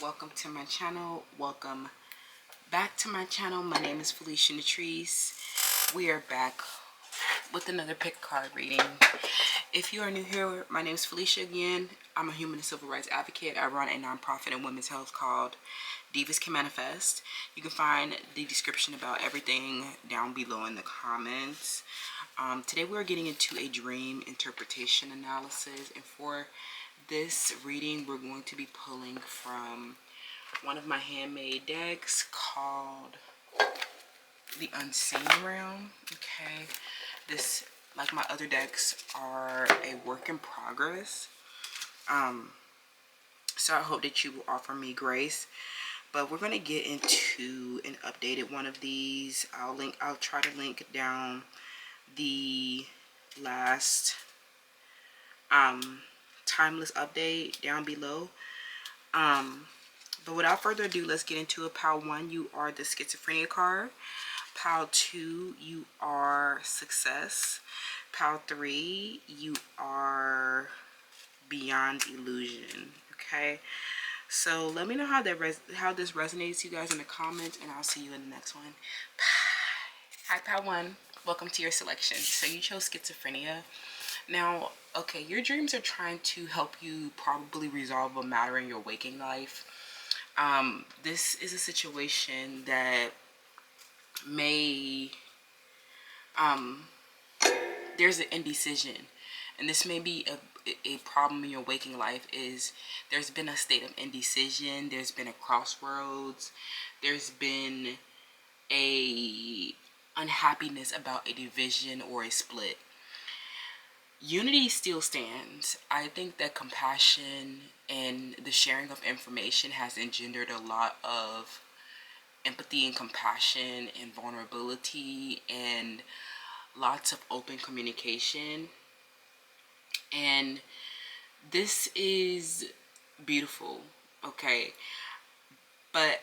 Welcome to my channel. Welcome back to my channel. My name is Felicia. We are back with another pick card reading. If you are new here, my name is Felicia again. I'm a human and civil rights advocate. I run a nonprofit in women's health called Divas Can Manifest. You can find the description about everything down below in the comments. Today we're getting into a dream interpretation analysis, and for this reading we're going to be pulling from one of my handmade decks called the Unseen Realm. Okay, this, like my other decks, are a work in progress, so I hope that you will offer me grace. But we're going to get into an updated one of these. I'll try to link down the last timeless update down below. But without further ado, let's get into it. Pile 1, you are the Schizophrenia card. Pile 2, you are Success. Pile 3, you are Beyond Illusion. Okay, so let me know how this resonates to you guys in the comments, and I'll see you in the next one. Bye. Hi, Pile 1. Welcome to your selection. So you chose Schizophrenia. Now, okay, your dreams are trying to help you probably resolve a matter in your waking life. This is a situation that may, there's an indecision, and this may be a problem in your waking life. Is there's been a state of indecision, there's been a crossroads, there's been a unhappiness about a division or a split. Unity still stands. I think that compassion and the sharing of information has engendered a lot of empathy and compassion and vulnerability and lots of open communication. And this is beautiful, okay? But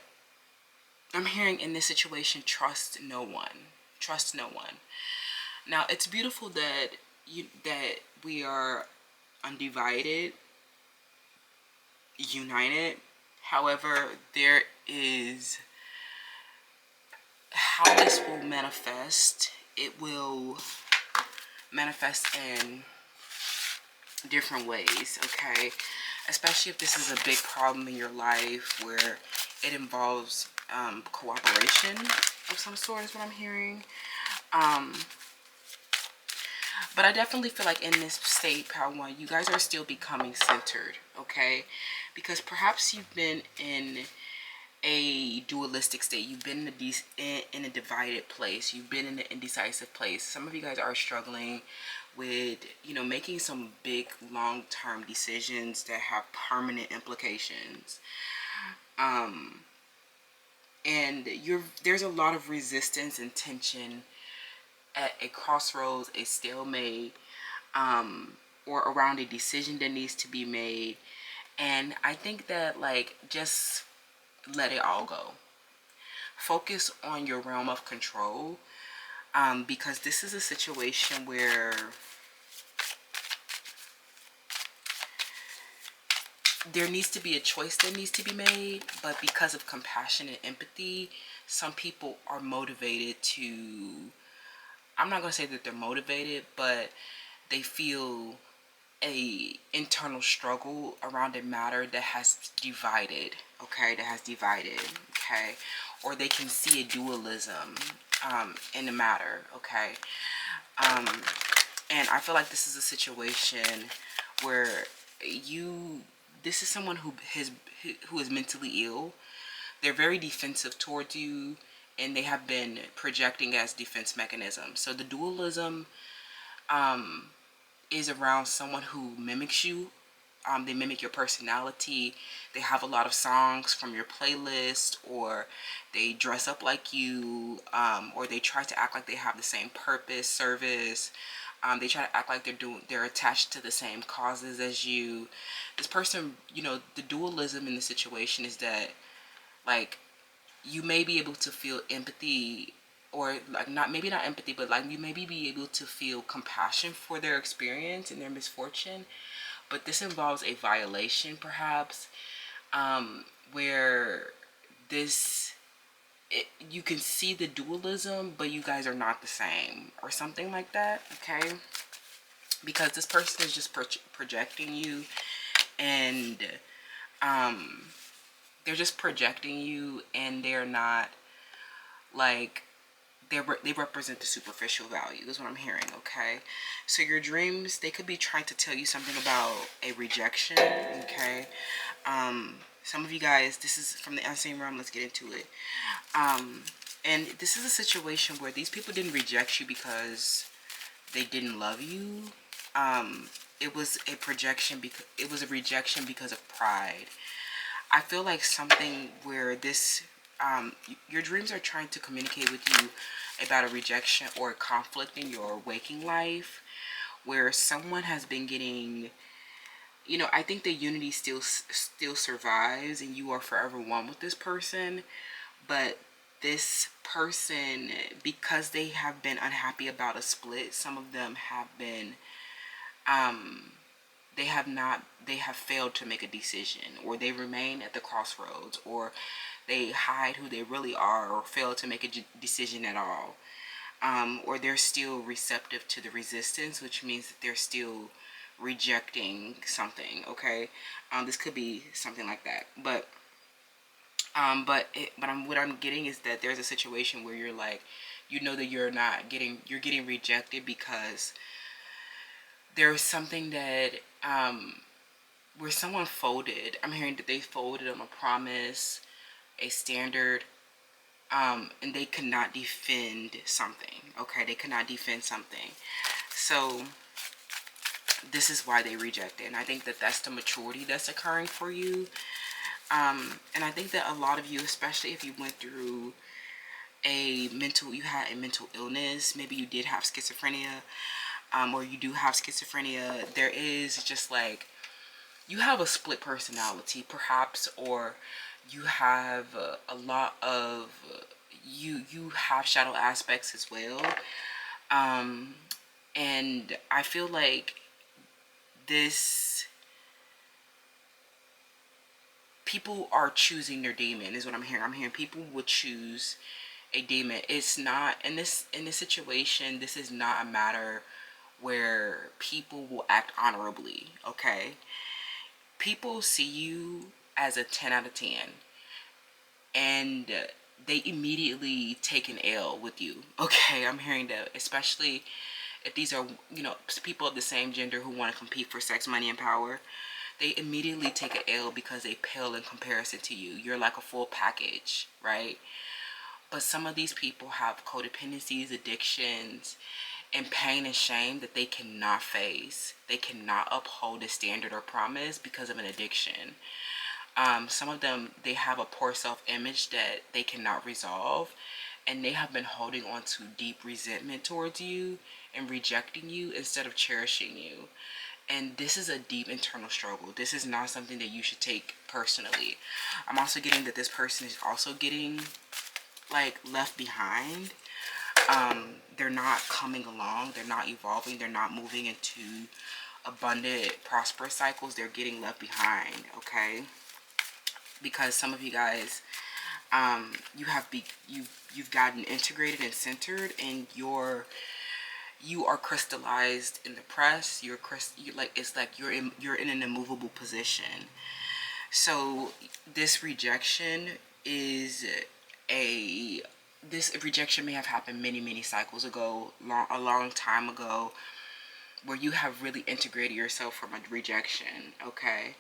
I'm hearing in this situation, trust no one. Trust no one. Now, it's beautiful that we are undivided, united. However, there is how this will manifest. It will manifest in different ways, okay? Especially if this is a big problem in your life where it involves cooperation of some sort is what I'm hearing. But I definitely feel like in this state, Pile 1, you guys are still becoming centered, okay? Because perhaps you've been in a dualistic state. You've been in a divided place. You've been in an indecisive place. Some of you guys are struggling with, making some big long-term decisions that have permanent implications. And there's a lot of resistance and tension at a crossroads, a stalemate, or around a decision that needs to be made. And I think that, just let it all go. Focus on your realm of control, because this is a situation where there needs to be a choice that needs to be made, but because of compassion and empathy, some people are motivated to, I'm not going to say that they're motivated, but they feel a internal struggle around a matter that has divided, okay? Okay? Or they can see a dualism in the matter, okay? And I feel like this is a situation where this is someone who is mentally ill. They're very defensive towards you, and they have been projecting as defense mechanisms. So the dualism is around someone who mimics you. They mimic your personality. They have a lot of songs from your playlist, or they dress up like you, or they try to act like they have the same purpose, service, They try to act like they're attached to the same causes as you. This person, you know, the dualism in the situation is that, like, you may be able to feel empathy, or like not, maybe not empathy, but like you maybe be able to feel compassion for their experience and their misfortune. But this involves a violation, perhaps, where this, you can see the dualism, but you guys are not the same, or something like that, okay? Because this person is just projecting you, and they're just projecting you, and they're not, like, they represent the superficial value is what I'm hearing, okay? So your dreams, they could be trying to tell you something about a rejection, okay? Some of you guys, this is from the unseen realm. Let's get into it. And this is a situation where these people didn't reject you because they didn't love you. It was a projection because it was a rejection because of pride. I feel like something where this, your dreams are trying to communicate with you about a rejection or a conflict in your waking life, where someone has been getting, you know, I think the unity still survives, and you are forever one with this person. But this person, because they have been unhappy about a split, some of them have been, they have failed to make a decision, or they remain at the crossroads, or they hide who they really are, or fail to make a decision at all. Or they're still receptive to the resistance, which means that they're still rejecting something, okay? This could be something like that. But what I'm getting is that there's a situation where you're like, you know that you're getting rejected because there's something that, where someone folded. I'm hearing that they folded on a promise, a standard, and they could not defend something, okay? They could not defend something. So this is why they reject it. And I think that that's the maturity that's occurring for you. And I think that a lot of you, especially if you went through you had a mental illness, maybe you did have schizophrenia, or you do have schizophrenia, there is just like, you have a split personality perhaps, or you have a lot of, you have shadow aspects as well. And I feel like this, people are choosing their demon is what I'm hearing. I'm hearing people would choose a demon. It's not, in this situation, this is not a matter where people will act honorably, okay? People see you as a 10 out of 10, and they immediately take an L with you, okay? I'm hearing that, especially if these are, you know, people of the same gender who want to compete for sex, money, and power. They immediately take an L because they pale in comparison to you. You're like a full package, right? But some of these people have codependencies, addictions, and pain and shame that they cannot face. They cannot uphold a standard or promise because of an addiction. Some of them, they have a poor self-image that they cannot resolve, and they have been holding on to deep resentment towards you and rejecting you instead of cherishing you. And this is a deep internal struggle. This is not something that you should take personally. I'm also getting that this person is also getting, like, left behind. They're not coming along. They're not evolving. They're not moving into abundant, prosperous cycles. They're getting left behind, okay? Because some of you guys, you've gotten integrated and centered, and you are crystallized in the press. It's like you're in an immovable position. So this rejection may have happened many cycles ago, a long time ago, where you have really integrated yourself from a rejection, okay?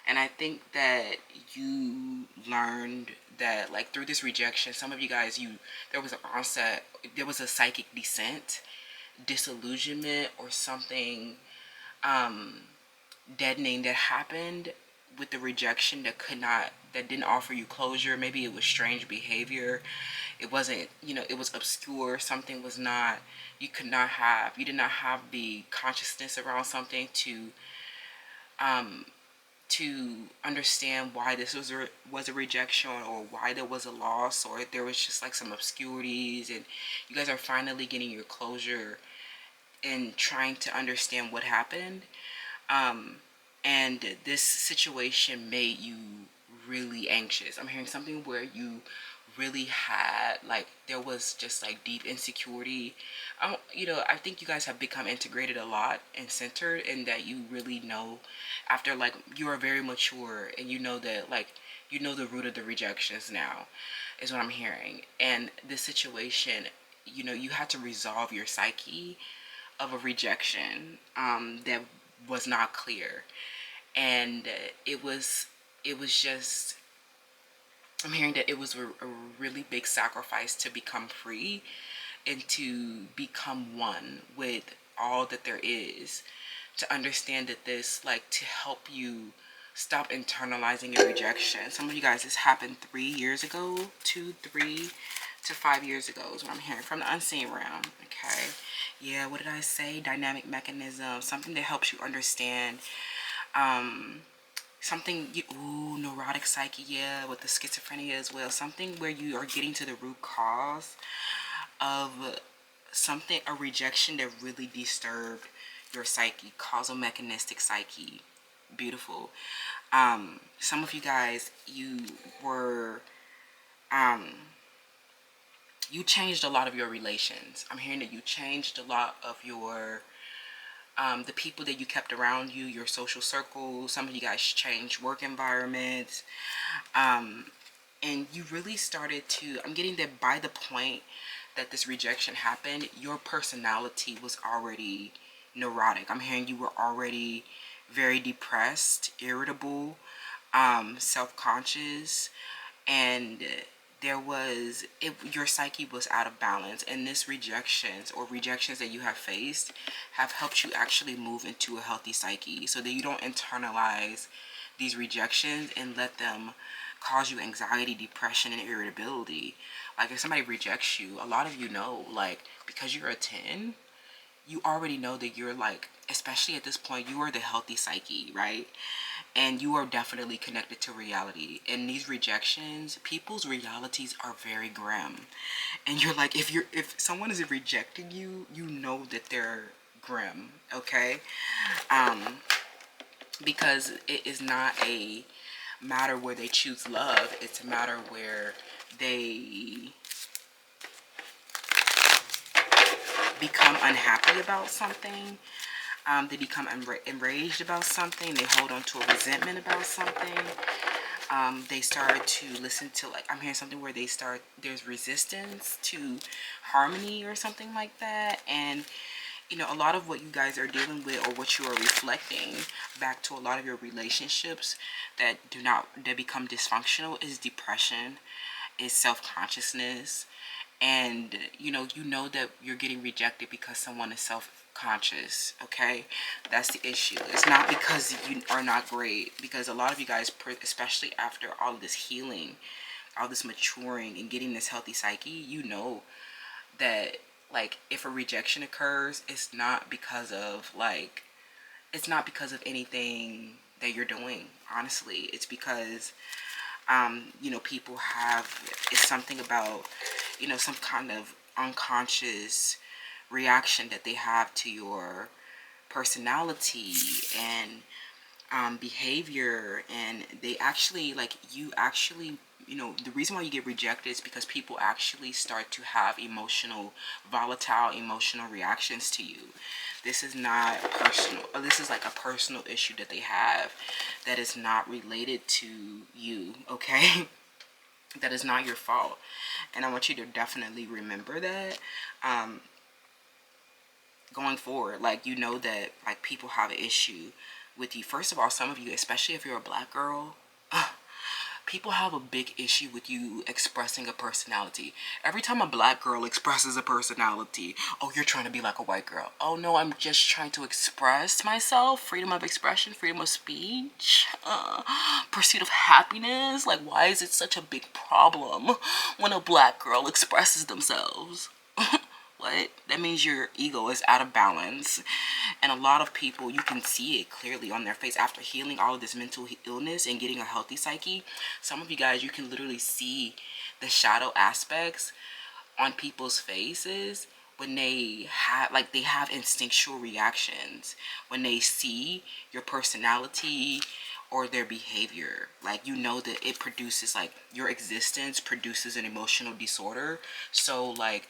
And I think that you learned that, like, through this rejection, some of you guys, there was a psychic descent, disillusionment, or something deadening that happened, with the rejection that didn't offer you closure. Maybe it was strange behavior. It wasn't, it was obscure. Something was not, you did not have the consciousness around something to understand why this was a rejection, or why there was a loss, or there was just like some obscurities, and you guys are finally getting your closure and trying to understand what happened. And this situation made you really anxious. I'm hearing something where you really had, like, there was just like deep insecurity. I think you guys have become integrated a lot and centered, and that you really know, after, like, you are very mature, and you know that, like, you know the root of the rejections now, is what I'm hearing. And this situation, you had to resolve your psyche of a rejection that was not clear. And it was just, I'm hearing that it was a really big sacrifice to become free and to become one with all that there is, to understand that this, like, to help you stop internalizing your rejection. Some of you guys, this happened 3 years ago, 3 to 5 years ago is what I'm hearing from the unseen realm. Okay, yeah, what did I say? Dynamic mechanism, something that helps you understand something. Neurotic psyche, yeah, with the schizophrenia as well. Something where you are getting to the root cause of something, a rejection that really disturbed your psyche, causal mechanistic psyche. Beautiful. Some of you guys, you were you changed a lot of your relations. I'm hearing that you changed a lot of your the people that you kept around you, your social circle. Some of you guys changed work environments. And you really started to, I'm getting that by the point that this rejection happened, your personality was already neurotic. I'm hearing you were already very depressed, irritable, self-conscious, and your psyche was out of balance. And this rejections that you have faced have helped you actually move into a healthy psyche, so that you don't internalize these rejections and let them cause you anxiety, depression, and irritability. Like, if somebody rejects you, a lot of you know, like, because you're a 10, you already know that you're, like, especially at this point, you are the healthy psyche, right? And you are definitely connected to reality. And these rejections, people's realities are very grim. And you're like, if someone is rejecting you, you know that they're grim, okay? Because it is not a matter where they choose love. It's a matter where they become unhappy about something. They become enraged about something. They hold on to a resentment about something. They start to listen to, like, I'm hearing something where there's resistance to harmony or something like that. And a lot of what you guys are dealing with, or what you are reflecting back to a lot of your relationships that become dysfunctional, is depression, is self-consciousness. And you know that you're getting rejected because someone is self-conscious. Okay, that's the issue. It's not because you are not great, because a lot of you guys, especially after all of this healing, all this maturing and getting this healthy psyche, you know that, like, if a rejection occurs, it's not because of anything that you're doing. Honestly, it's because people it's something about some kind of unconscious reaction that they have to your personality and behavior. And they actually, like, the reason why you get rejected is because people actually start to have volatile emotional reactions to you. This is not personal. This is like a personal issue that they have that is not related to you, okay? That is not your fault. And I want you to definitely remember that going forward. Like, that, like, people have an issue with you. First of all, some of you, especially if you're a black girl, people have a big issue with you expressing a personality. Every time a black girl expresses a personality, oh, you're trying to be like a white girl. Oh no, I'm just trying to express myself. Freedom of expression, freedom of speech, pursuit of happiness. Like, why is it such a big problem when a black girl expresses themselves? What? That means your ego is out of balance. And a lot of people, you can see it clearly on their face after healing all of this mental illness and getting a healthy psyche. Some of you guys, you can literally see the shadow aspects on people's faces when they have instinctual reactions when they see your personality or their behavior. Like, you know that it produces, like, your existence produces an emotional disorder. So, like,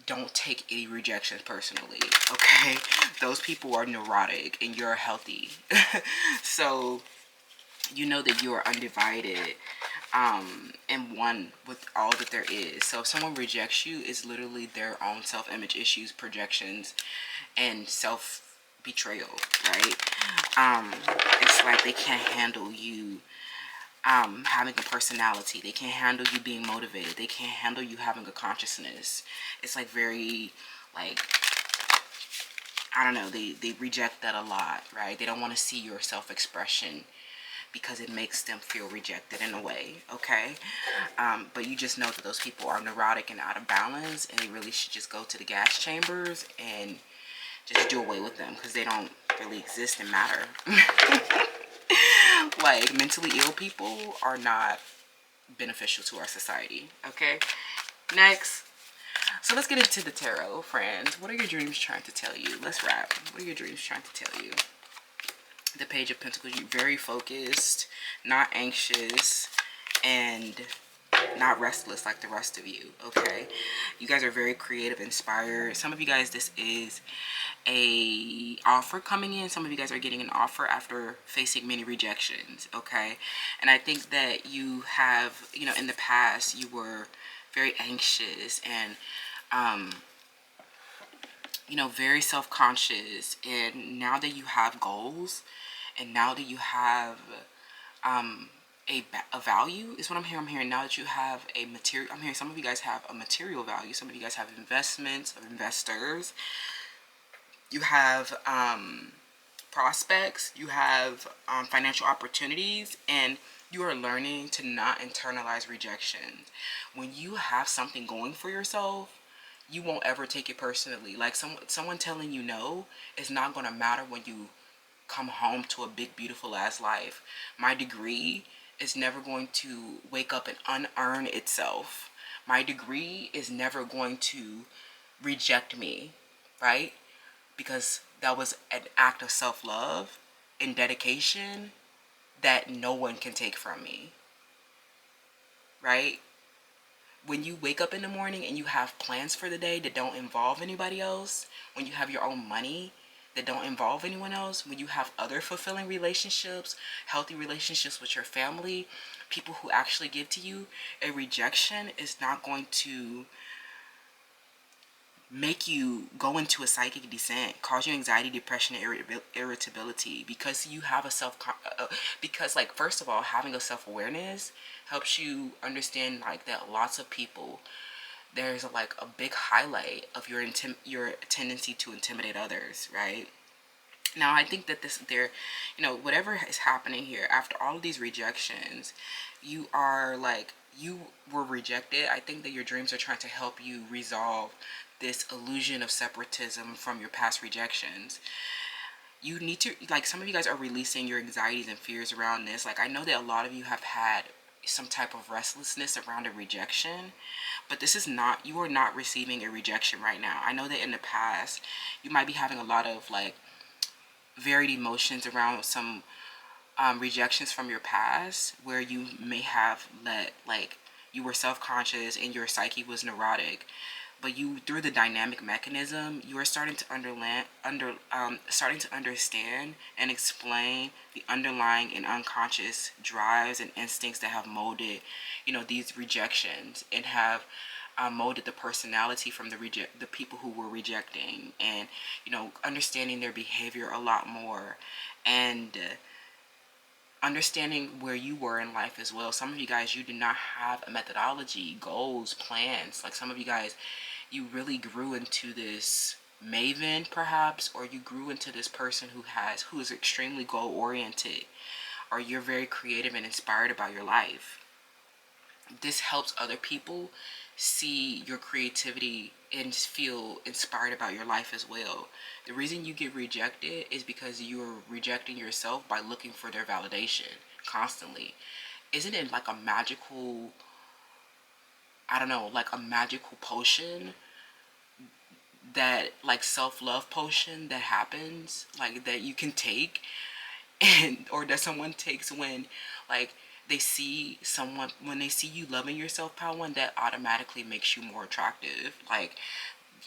don't take any rejections personally, okay? Those people are neurotic and you're healthy. So you know that you are undivided and one with all that there is. So if someone rejects you, it's literally their own self-image issues, projections, and self-betrayal, right? It's like they can't handle you having a personality. They can't handle you being motivated. They can't handle you having a consciousness. It's like very, like, I don't know, they reject that a lot, right? They don't want to see your self-expression because it makes them feel rejected in a way, okay? But you just know that those people are neurotic and out of balance, and they really should just go to the gas chambers and just do away with them because they don't really exist and matter. Like, mentally ill people are not beneficial to our society, okay? Next. So let's get into the tarot, friends. What are your dreams trying to tell you? Let's wrap. What are your dreams trying to tell you? The Page of Pentacles. You're very focused, not anxious, and not restless like the rest of you, okay? You guys are very creative, inspired. Some of you guys, this is a offer coming in. Some of you guys are getting an offer after facing many rejections, okay? And I think that you have, you know, in the past you were very anxious and you know, very self-conscious, and now that you have goals and now that you have a value is what I'm hearing. I'm hearing now that you have a material, I'm hearing some of you guys have a material value. Some of you guys have investments or investors. You have prospects. You have financial opportunities, and you are learning to not internalize rejection. When you have something going for yourself, you won't ever take it personally. Like, someone telling you no is not going to matter when you come home to a big, beautiful ass life. My degree is never going to wake up and unearn itself. My degree is never going to reject me, right? Because that was an act of self-love and dedication that no one can take from me, right? When you wake up in the morning and you have plans for the day that don't involve anybody else, when you have your own money that don't involve anyone else, when you have other fulfilling relationships, healthy relationships with your family, people who actually give to you, a rejection is not going to make you go into a psychic descent, cause you anxiety, depression, and irritability, because you have a because, like, first of all, having a self-awareness helps you understand, like, that lots of people, there's like a big highlight of your tendency to intimidate others, right? Now, I think that you know, whatever is happening here, after all of these rejections, you are like, you were rejected. I think that your dreams are trying to help you resolve this illusion of separatism from your past rejections. You need to, like, some of you guys are releasing your anxieties and fears around this. Like, I know that a lot of you have had some type of restlessness around a rejection, but this is not, you are not receiving a rejection right now. I know that in the past, you might be having a lot of, like, varied emotions around some rejections from your past, where you may have let, like, you were self-conscious and your psyche was neurotic, but you, through the dynamic mechanism, you are starting to starting to understand and explain the underlying and unconscious drives and instincts that have molded, you know, these rejections, and have molded the personality from the people who were rejecting, and, you know, understanding their behavior a lot more. And understanding where you were in life as well. Some of you guys, you did not have a methodology, goals, plans. Like some of you guys, you really grew into this maven perhaps, or you grew into this person who is extremely goal oriented, or you're very creative and inspired about your life. This helps other people see your creativity and feel inspired about your life as well. The reason you get rejected is because you're rejecting yourself by looking for their validation constantly. Isn't it like a magical, I don't know, like a magical potion, that like self-love potion that happens, like that you can take, and or that someone takes when like they see someone, when they see you loving yourself, power, and that automatically makes you more attractive. Like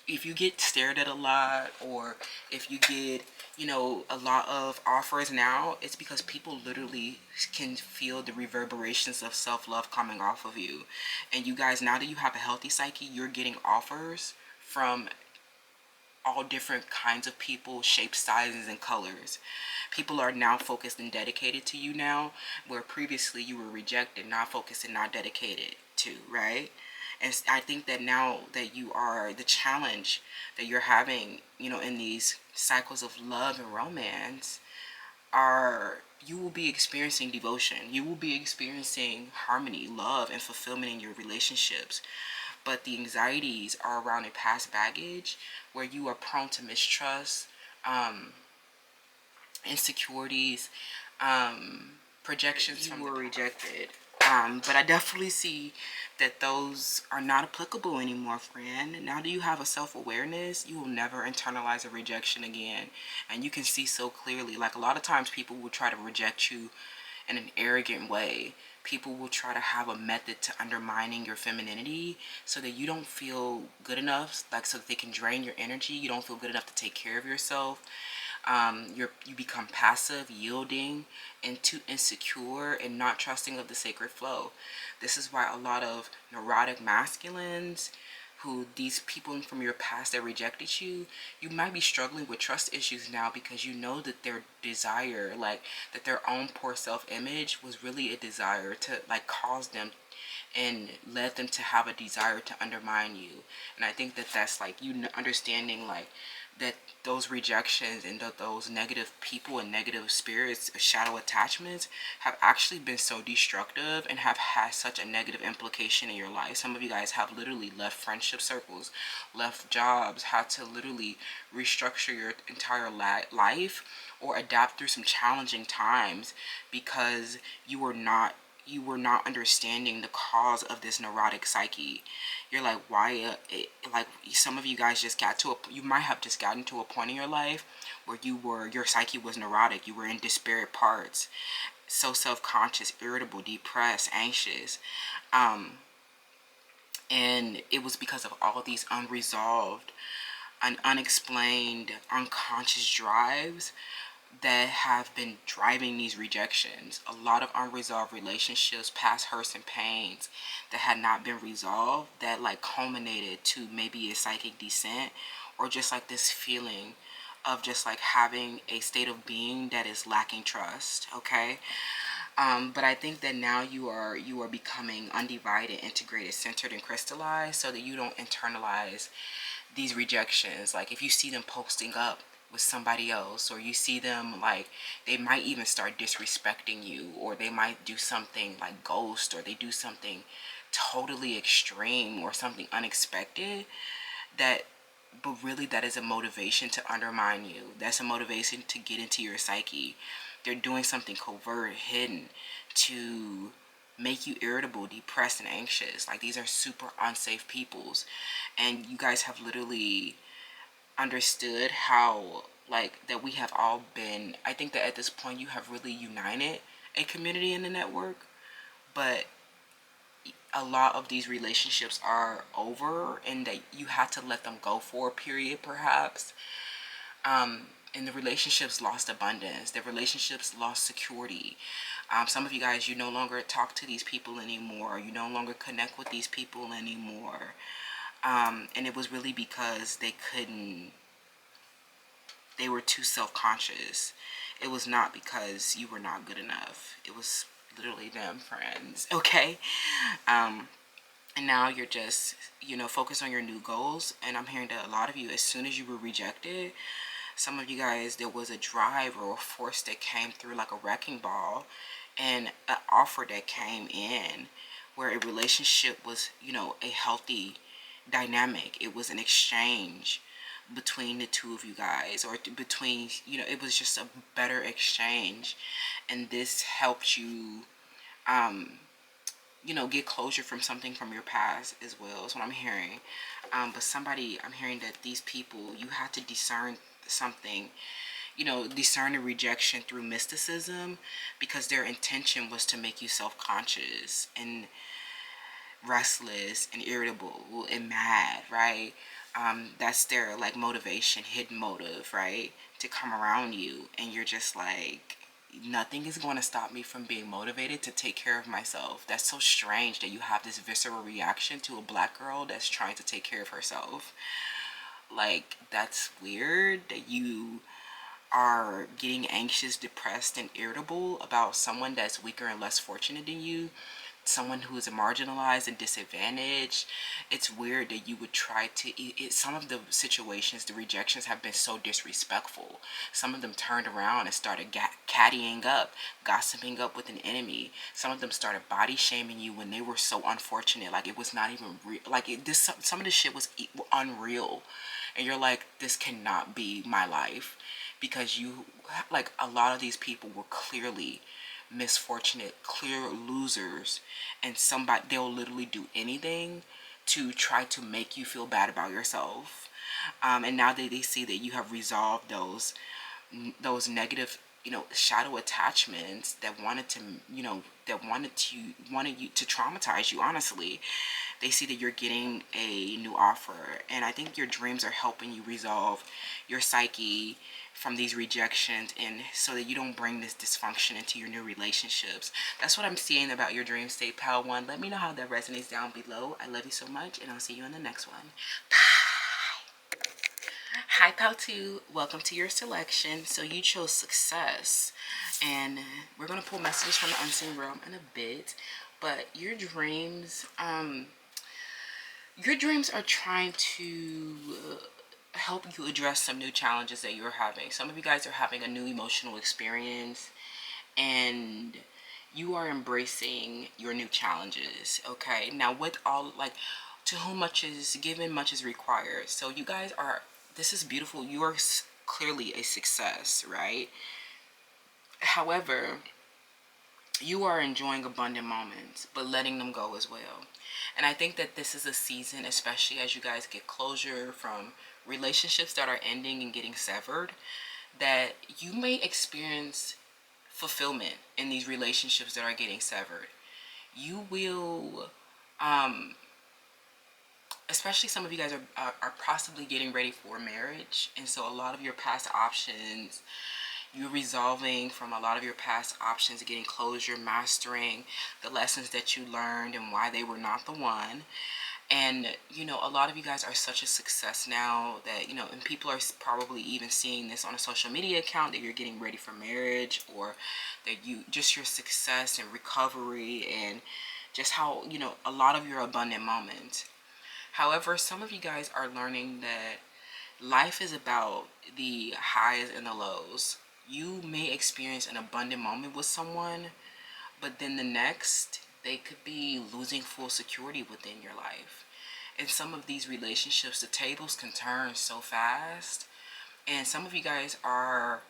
if you get stared at a lot, or if you get, you know, a lot of offers now, it's because people literally can feel the reverberations of self-love coming off of you. And you guys, now that you have a healthy psyche, you're getting offers from all different kinds of people, shapes, sizes, and colors. People are now focused and dedicated to you now, where previously you were rejected, not focused, and not dedicated to, right? And I think that now that you are, the challenge that you're having, you know, in these cycles of love and romance, are you will be experiencing devotion. You will be experiencing harmony, love, and fulfillment in your relationships. But the anxieties are around a past baggage where you are prone to mistrust, insecurities, projections from you were rejected. But I definitely see that those are not applicable anymore, friend. Now that you have a self-awareness, you will never internalize a rejection again. And you can see so clearly, like a lot of times people will try to reject you in an arrogant way. People will try to have a method to undermining your femininity so that you don't feel good enough, like so that they can drain your energy. You don't feel good enough to take care of yourself. You become passive, yielding, and too insecure and not trusting of the sacred flow. This is why a lot of neurotic masculines, who these people from your past that rejected you, you might be struggling with trust issues now, because you know that their desire, like that their own poor self-image was really a desire to like cause them and led them to have a desire to undermine you. And I think that that's like you understanding like that those rejections and those negative people and negative spirits, shadow attachments, have actually been so destructive and have had such a negative implication in your life. Some of you guys have literally left friendship circles, left jobs, had to literally restructure your entire life or adapt through some challenging times because you were not understanding the cause of this neurotic psyche. You're like, why? Like some of you guys just got to you might have just gotten to a point in your life where your psyche was neurotic. You were in disparate parts, so self-conscious, irritable, depressed, anxious, and it was because of all these unresolved and unexplained unconscious drives that have been driving these rejections. A lot of unresolved relationships, past hurts and pains that had not been resolved, that like culminated to maybe a psychic descent, or just like this feeling of just like having a state of being that is lacking trust. Okay. But I think that now you are becoming undivided, integrated, centered, and crystallized, so that you don't internalize these rejections. Like if you see them posting up with somebody else, or you see them like they might even start disrespecting you, or they might do something like ghost, or they do something totally extreme or something unexpected, that but really that is a motivation to undermine you. That's a motivation to get into your psyche. They're doing something covert, hidden, to make you irritable, depressed, and anxious. Like these are super unsafe peoples, and you guys have literally understood how like that we have all been, I think that at this point you have really united a community in the network, but a lot of these relationships are over and that you had to let them go for a period perhaps. And the relationships lost abundance. The relationships lost security. Some of you guys, you no longer talk to these people anymore. You no longer connect with these people anymore. And it was really because they were too self-conscious. it was not because you were not good enough. It was literally them, friends. Okay. And now you're just, focused on your new goals. And I'm hearing that a lot of you, as soon as you were rejected, some of you guys, there was a drive or a force that came through like a wrecking ball, and an offer that came in where a relationship was, a healthy dynamic. It was an exchange between the two of you guys, or between, it was just a better exchange. And this helped you, get closure from something from your past as well, is what I'm hearing. But somebody, I'm hearing that these people, you had to discern something, discern a rejection through mysticism, because their intention was to make you self-conscious and restless and irritable and mad, right? That's their like motivation, hidden motive, right? To come around you, and you're just like, nothing is going to stop me from being motivated to take care of myself. That's so strange that you have this visceral reaction to a black girl that's trying to take care of herself. Like, that's weird that you are getting anxious, depressed, and irritable about someone that's weaker and less fortunate than you, someone who is marginalized and disadvantaged. It's weird that you would try to, some of the situations, the rejections have been so disrespectful. Some of them turned around and started caddying up, gossiping up with an enemy. Some of them started body shaming you when they were so unfortunate, like it was not even real. Like some of this shit was unreal, and you're like, this cannot be my life, because you, like, a lot of these people were clearly misfortunate, clear losers, and they'll literally do anything to try to make you feel bad about yourself. And now that they see that you have resolved those negative, shadow attachments that wanted to, wanted you to traumatize you, honestly, they see that you're getting a new offer. And I think your dreams are helping you resolve your psyche from these rejections, and so that you don't bring this dysfunction into your new relationships. That's what I'm seeing about your dream state, pal one. Let me know how that resonates down below. I love you so much, and I'll see you in the next one. Bye. Hi, pal 2. Welcome to your selection. So you chose success, and we're going to pull messages from the unseen realm in a bit. But your dreams are trying to help you address some new challenges that you're having. Some of you guys are having a new emotional experience, and you are embracing your new challenges. Okay, now with all, like, to whom much is given, much is required. So you guys are, this is beautiful. You are clearly a success, right? However, you are enjoying abundant moments, but letting them go as well. And I think that this is a season, especially as you guys get closure from relationships that are ending and getting severed, that you may experience fulfillment in these relationships that are getting severed. You will, especially some of you guys are possibly getting ready for marriage. And so a lot of your past options, you're resolving from a lot of your past options, getting closure, mastering the lessons that you learned and why they were not the one. And, a lot of you guys are such a success now that, and people are probably even seeing this on a social media account, that you're getting ready for marriage, or that just your success and recovery, and just how, a lot of your abundant moments. However, some of you guys are learning that life is about the highs and the lows. You may experience an abundant moment with someone, but then the next, they could be losing full security within your life. In some of these relationships, the tables can turn so fast. And some of you guys are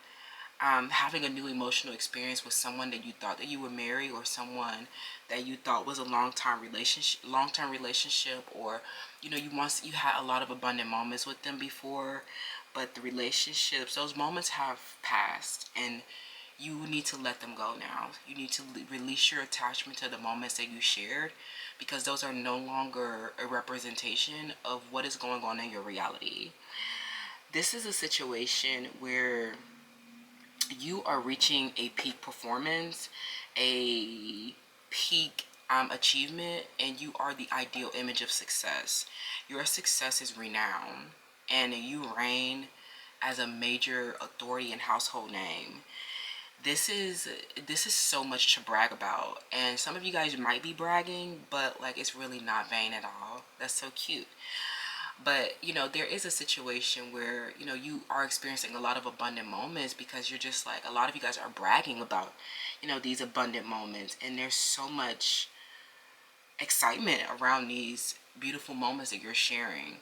having a new emotional experience with someone that you thought that you would marry, or someone that you thought was a long-term relationship, or you had a lot of abundant moments with them before, but the relationships, those moments have passed, and you need to let them go now. You need to release your attachment to the moments that you shared, because those are no longer a representation of what is going on in your reality. This is a situation where you are reaching a peak performance, a peak achievement, and you are the ideal image of success. Your success is renowned, and you reign as a major authority and household name. this is so much to brag about, and some of you guys might be bragging, but like it's really not vain at all. That's so cute. But you know, there is a situation where, you know, you are experiencing a lot of abundant moments because you're just like, a lot of you guys are bragging about, you know, these abundant moments, and there's so much excitement around these beautiful moments that you're sharing.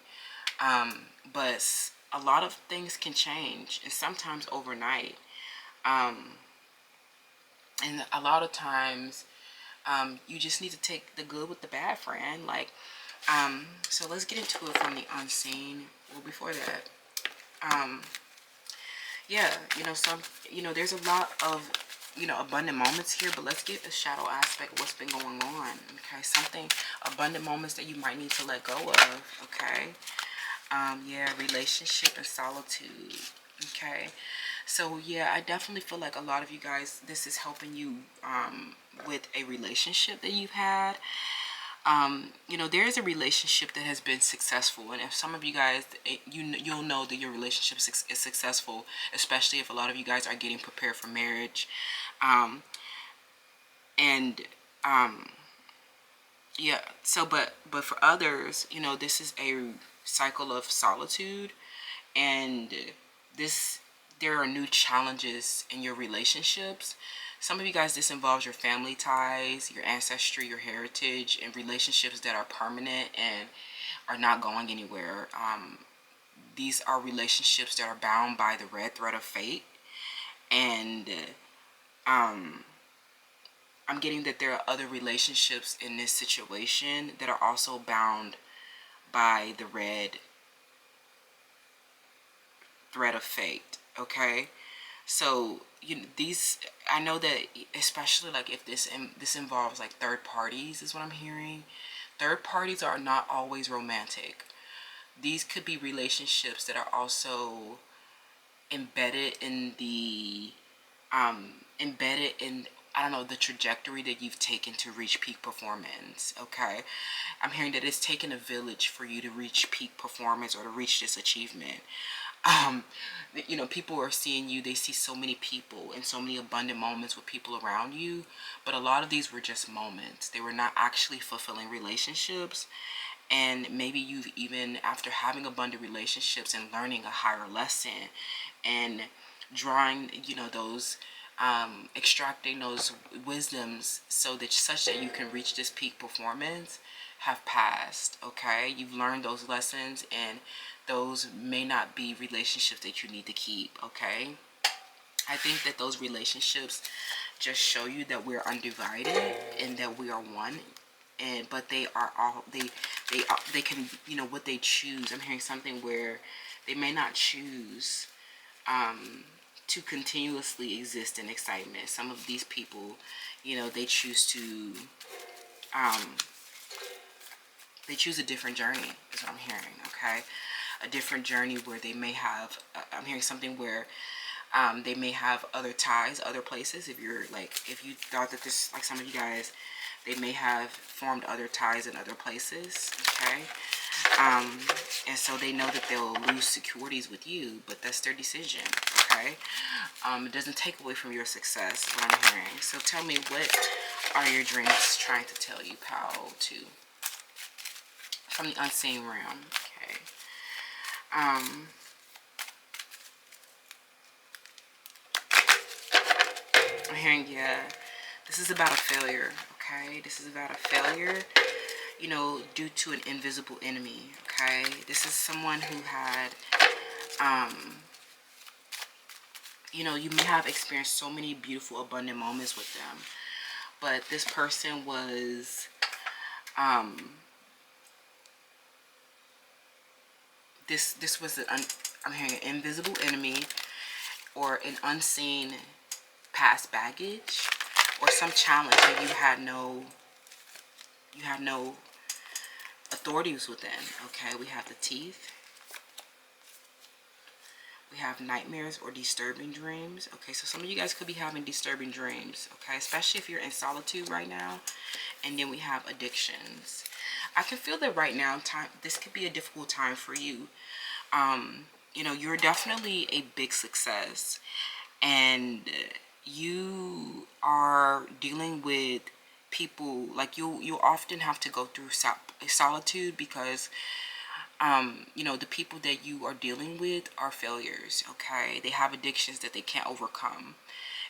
But a lot of things can change, and sometimes overnight. And a lot of times, you just need to take the good with the bad, friend. Like, so let's get into it from the unseen. Well, before that, yeah, you know, there's a lot of, you know, abundant moments here, but let's get the shadow aspect of what's been going on. Okay, something, abundant moments that you might need to let go of. Okay, yeah, relationship and solitude. Okay, so yeah, I definitely feel like a lot of you guys, this is helping you with a relationship that you've had. You know, there is a relationship that has been successful, and if some of you guys, you'll know that your relationship is successful, especially if a lot of you guys are getting prepared for marriage. And yeah, so but for others, you know, this is a cycle of solitude, and this there are new challenges in your relationships. Some of you guys, this involves your family ties, your ancestry, your heritage, and relationships that are permanent and are not going anywhere. These are relationships that are bound by the red thread of fate. And I'm getting that there are other relationships in this situation that are also bound by the red thread of fate. Okay, so I know that, especially like if this involves like third parties, is what I'm hearing. Third parties are not always romantic. These could be relationships that are also embedded in the embedded in, I don't know, the trajectory that you've taken to reach peak performance. Okay, I'm hearing that it's taken a village for you to reach peak performance or to reach this achievement. You know, people are seeing you, they see so many people and so many abundant moments with people around you, but a lot of these were just moments. They were not actually fulfilling relationships. And maybe you've, even after having abundant relationships and learning a higher lesson and drawing, you know, those extracting those wisdoms so that such that you can reach this peak performance, have passed. Okay, you've learned those lessons, and those may not be relationships that you need to keep. Okay, I think that those relationships just show you that we're undivided and that we are one. And but they are all, they can, you know, what they choose. I'm hearing something where they may not choose to continuously exist in excitement. Some of these people, you know, they choose to they choose a different journey, is what I'm hearing. Okay, a different journey where they may have, I'm hearing something where they may have other ties, other places. If you're like, if you thought that this, like some of you guys, they may have formed other ties in other places. Okay, and so they know that they'll lose securities with you, but that's their decision. Okay, it doesn't take away from your success, is what I'm hearing. So tell me, what are your dreams trying to tell you, pal, to from the unseen realm? Okay. I'm hearing, yeah, this is about a failure. Okay, this is about a failure, you know, due to an invisible enemy. Okay, this is someone who had, you know, you may have experienced so many beautiful, abundant moments with them, but this person was, this was I'm hearing an invisible enemy, or an unseen past baggage, or some challenge that you had no authorities within. Okay, we have the teeth. We have nightmares or disturbing dreams. Okay, so some of you guys could be having disturbing dreams. Okay, especially if you're in solitude right now. And then we have addictions. I can feel that right now, this could be a difficult time for you. You know, you're definitely a big success. And you are dealing with people, like you often have to go through solitude, because you know, the people that you are dealing with are failures. Okay, they have addictions that they can't overcome.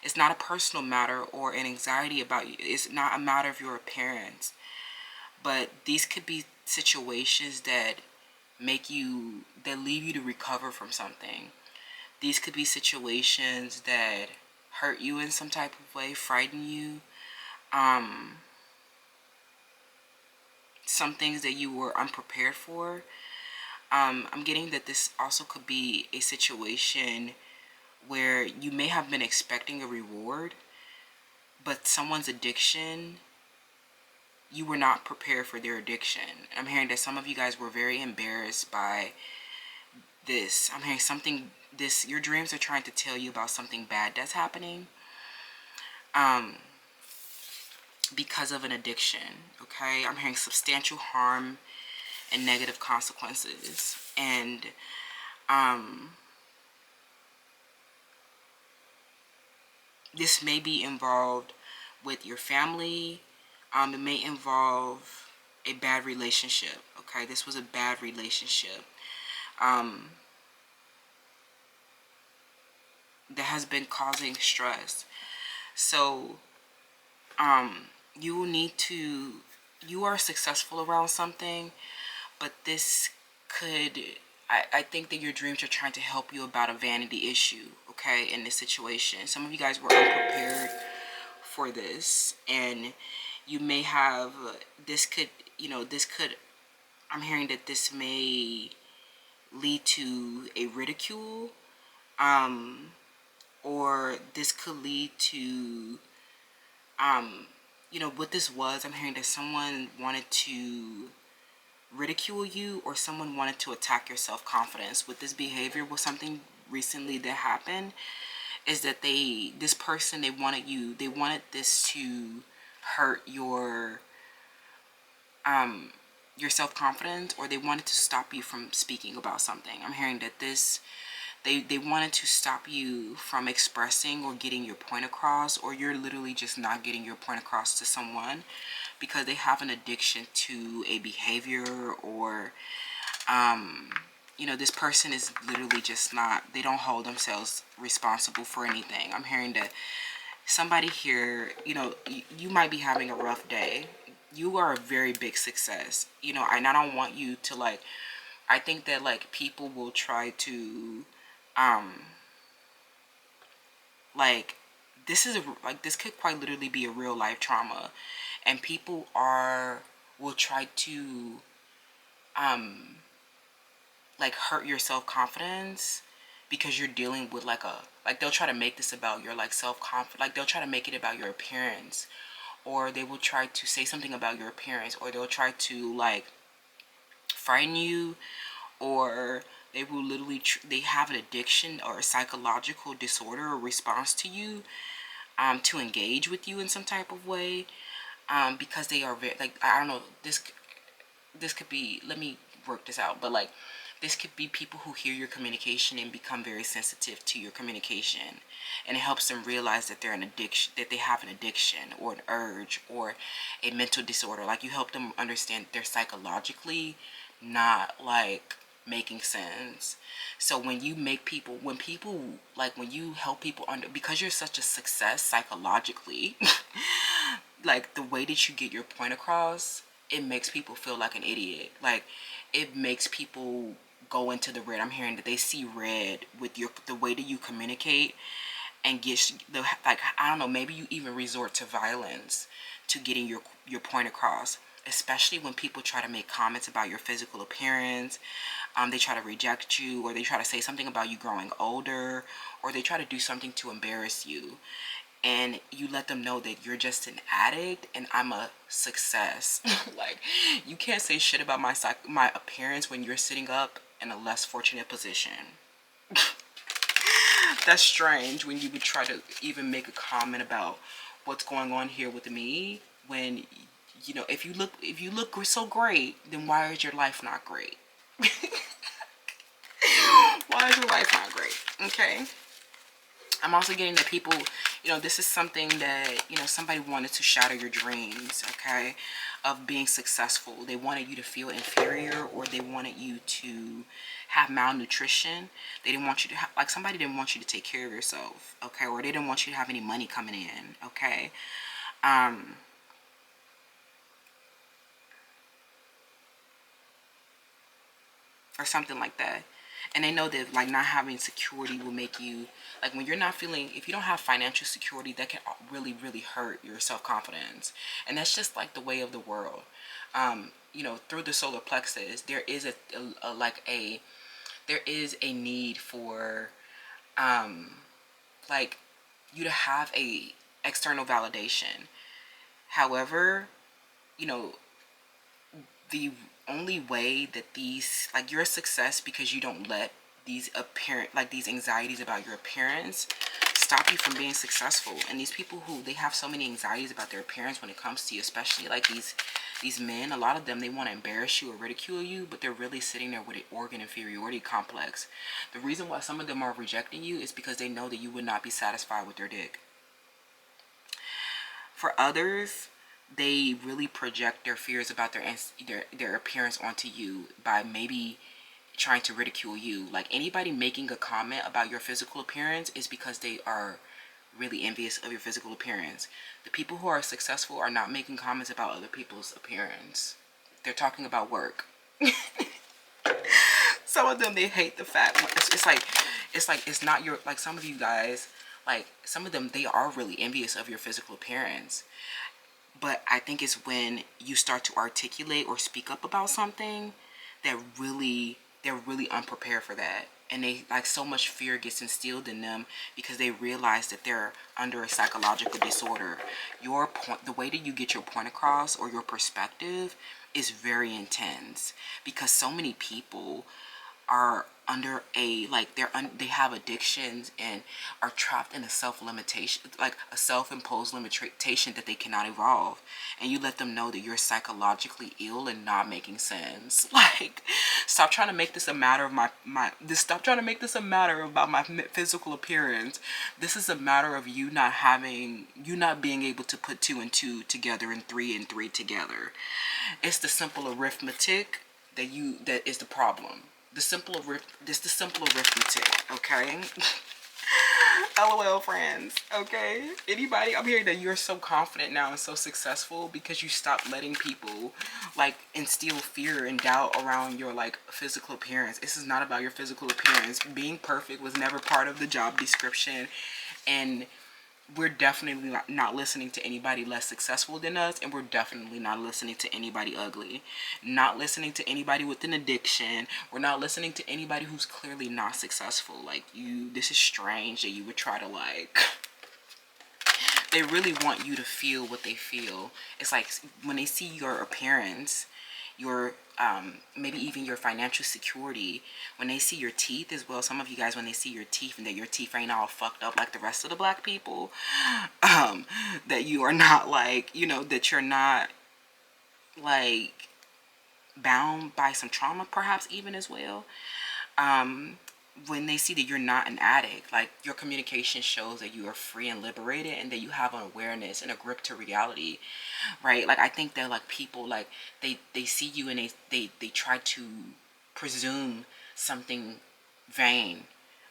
It's not a personal matter or an anxiety about you. It's not a matter of your appearance, but these could be situations that leave you to recover from something. These could be situations that hurt you in some type of way, frighten you. Some things that you were unprepared for. I'm getting that this also could be a situation where you may have been expecting a reward, but someone's addiction, you were not prepared for their addiction. I'm hearing that some of you guys were very embarrassed by this. I'm hearing something, your dreams are trying to tell you about something bad that's happening because of an addiction. Okay, I'm hearing substantial harm and negative consequences, and this may be involved with your family. It may involve a bad relationship. Okay, this was a bad relationship that has been causing stress. So you will need to, you are successful around something, but this could, I think that your dreams are trying to help you about a vanity issue, okay, in this situation. Some of you guys were unprepared for this, and you may have, this could, you know, this could, I'm hearing that this may lead to a ridicule, or this could lead to, you know, what this was, I'm hearing that someone wanted to ridicule you, or someone wanted to attack your self-confidence. With this behavior, was something recently that happened, is that this person, they wanted this to hurt your self-confidence, or they wanted to stop you from speaking about something. I'm hearing that they wanted to stop you from expressing or getting your point across, or you're literally just not getting your point across to someone because they have an addiction to a behavior, or you know, this person is literally just not, they don't hold themselves responsible for anything. I'm hearing that somebody here, you know, you might be having a rough day. You are a very big success, you know, and I don't want you to, like, I think that, like, people will try to like, this is like, this could quite literally be a real life trauma, and people will try to like hurt your self-confidence because you're dealing with like they'll try to make this about your like self-confidence, like they'll try to make it about your appearance, or they will try to say something about your appearance, or they'll try to like frighten you, or they will literally they have an addiction or a psychological disorder or response to you, to engage with you in some type of way, because they are very, like, I don't know, this could be, let me work this out, but like, this could be people who hear your communication and become very sensitive to your communication, and it helps them realize that they're an addiction, that they have an addiction or an urge or a mental disorder. Like, you help them understand they're psychologically not like making sense. So when you make people, when you help people because you're such a success psychologically, like the way that you get your point across, it makes people feel like an idiot. Like, it makes people go into the red. I'm hearing that they see red with the way that you communicate, and get the, like, I don't know, maybe you even resort to violence to getting your point across, especially when people try to make comments about your physical appearance. They try to reject you, or they try to say something about you growing older, or they try to do something to embarrass you, and you let them know that you're just an addict and I'm a success. Like, you can't say shit about my appearance when you're sitting up in a less fortunate position. That's strange, when you would try to even make a comment about what's going on here with me, when, you know, if you look so great, then why is your life not great? Why is your life not great? Okay. I'm also getting that people, You know, this is something that, you know, somebody wanted to shatter your dreams, okay, of being successful. They wanted you to feel inferior, or they wanted you to have malnutrition. They didn't want you to have, like, somebody didn't want you to take care of yourself, okay, or they didn't want you to have any money coming in, okay. Or something like that. And they know that, like, not having security will make you, like, when you're not feeling, if you don't have financial security, that can really, really hurt your self-confidence. And that's just like the way of the world. You know, through the solar plexus, there is there is a need for, like, you to have a external validation. However, you know, the only way that these, like, you're a success because you don't let these these anxieties about your appearance stop you from being successful. And these people who, they have so many anxieties about their appearance when it comes to you, especially like these men, a lot of them, they want to embarrass you or ridicule you, but they're really sitting there with an organ inferiority complex. The reason why some of them are rejecting you is because they know that you would not be satisfied with their dick. For others, they really project their fears about their appearance onto you by maybe trying to ridicule you. Like, anybody making a comment about your physical appearance is because they are really envious of your physical appearance. The people who are successful are not making comments about other people's appearance. They're talking about work. Some of them, they hate the fact, it's not your, like, some of you guys, like, some of them, they are really envious of your physical appearance. But I think it's when you start to articulate or speak up about something that they're really unprepared for that. And they, like, so much fear gets instilled in them because they realize that they're under a psychological disorder. Your point, the way that you get your point across or your perspective is very intense, because so many people are under a, like, they have addictions and are trapped in a self-limitation, like a self-imposed limitation that they cannot evolve. And you let them know that you're psychologically ill and not making sense. Like, stop trying to make this a matter of stop trying to make this a matter about my physical appearance. This is a matter of you not being able to put 2 and 2 together and 3 and 3 together. It's the simple arithmetic that is the problem. The simple arithmetic, okay? LOL, friends, okay? Anybody, I'm hearing that you're so confident now and so successful because you stopped letting people, like, instill fear and doubt around your, like, physical appearance. This is not about your physical appearance. Being perfect was never part of the job description, and we're definitely not listening to anybody less successful than us, and we're definitely not listening to anybody ugly. Not listening to anybody with an addiction. We're not listening to anybody who's clearly not successful. Like, this is strange that you would try to, like... They really want you to feel what they feel. It's like when they see your appearance, your maybe even your financial security, when they see your teeth as well. Some of you guys, when they see your teeth and that your teeth ain't all fucked up like the rest of the black people, that you are not, like, you know, that you're not, like, bound by some trauma perhaps even as well. When they see that you're not an addict, like, your communication shows that you are free and liberated, and that you have an awareness and a grip to reality, right? Like, I think that, like, people, like, they see you and they try to presume something vain,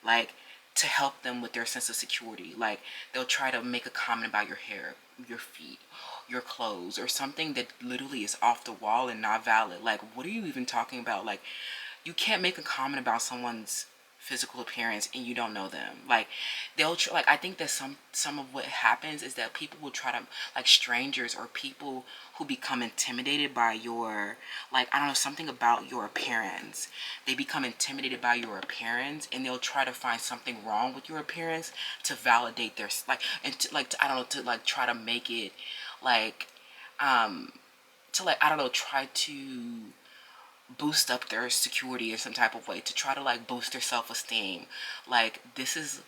like, to help them with their sense of security. Like, they'll try to make a comment about your hair, your feet, your clothes, or something that literally is off the wall and not valid. Like, what are you even talking about? Like, you can't make a comment about someone's physical appearance and you don't know them. Like, they'll like, I think that some of what happens is that people will try to, like, strangers or people who become intimidated by your, like, I don't know, something about your appearance. They become intimidated by your appearance, and they'll try to find something wrong with your appearance to validate their, like, and to, like, I don't know, to, like, try to make it, like, to, like, I don't know, try to boost up their security in some type of way, to try to, like, boost their self-esteem. Like, this is,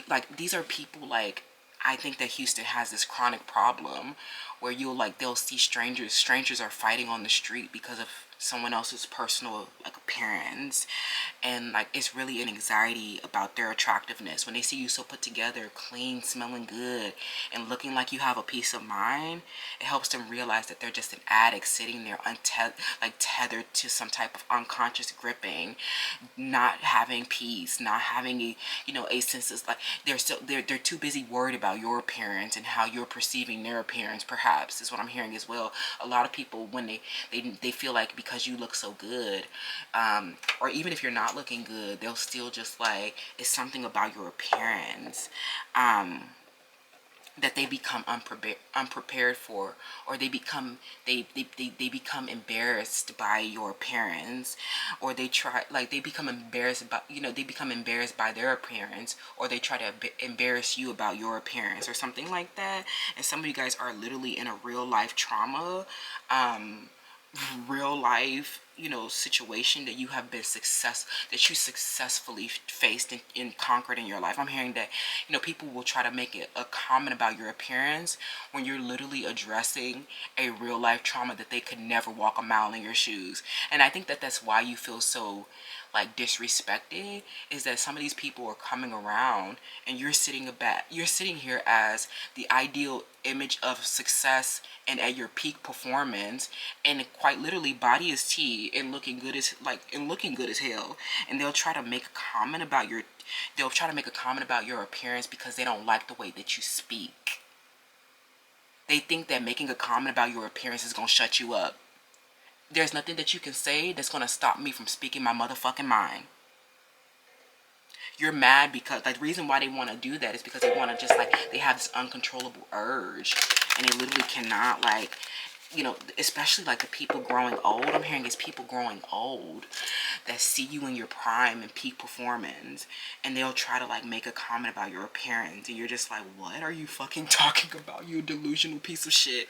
like, these are people, like, I think that Houston has this chronic problem where you'll like, they'll see strangers are fighting on the street because of someone else's personal like appearance, and like it's really an anxiety about their attractiveness. When they see you so put together, clean, smelling good, and looking like you have a peace of mind, it helps them realize that they're just an addict sitting there tethered to some type of unconscious gripping, not having peace, not having a sense of like, they're too busy worried about your appearance and how you're perceiving their appearance, perhaps, is what I'm hearing as well. A lot of people, when they feel like because you look so good, or even if you're not looking good, they'll still just like, it's something about your appearance that they become unprepared for, or they become embarrassed by your appearance, or they become embarrassed about, they become embarrassed by their appearance, or they try to embarrass you about your appearance or something like that. And some of you guys are literally in a real life trauma, real life situation that you have been that you successfully faced and conquered in your life. I'm hearing that people will try to make it a comment about your appearance when you're literally addressing a real life trauma that they could never walk a mile in your shoes. And I think that that's why you feel so like disrespected, is that some of these people are coming around and you're sitting here as the ideal image of success and at your peak performance, and quite literally body is tea and looking good as hell, and they'll try to make a comment about your appearance because they don't like the way that you speak. They think that making a comment about your appearance is going to shut you up. There's nothing that you can say that's going to stop me from speaking my motherfucking mind. You're mad because, like, the reason why they want to do that is because they want to just, like, they have this uncontrollable urge, and they literally cannot, like, especially like the people growing old. I'm hearing it's people growing old that see you in your prime and peak performance, and they'll try to like make a comment about your appearance, and you're just like, what are you fucking talking about, you delusional piece of shit?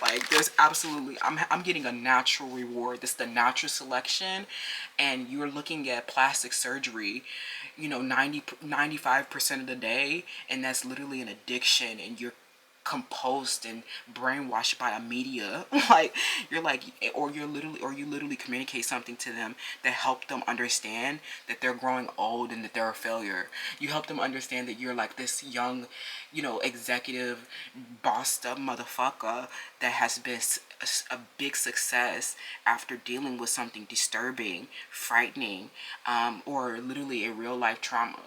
Like, there's absolutely, I'm getting a natural reward. This is the natural selection, and you're looking at plastic surgery 95% of the day, and that's literally an addiction, and you're composed and brainwashed by a media. Like, you literally communicate something to them that help them understand that they're growing old and that they're a failure. You help them understand that you're like this young executive bossed up motherfucker that has been a big success after dealing with something disturbing, frightening, or literally a real life trauma.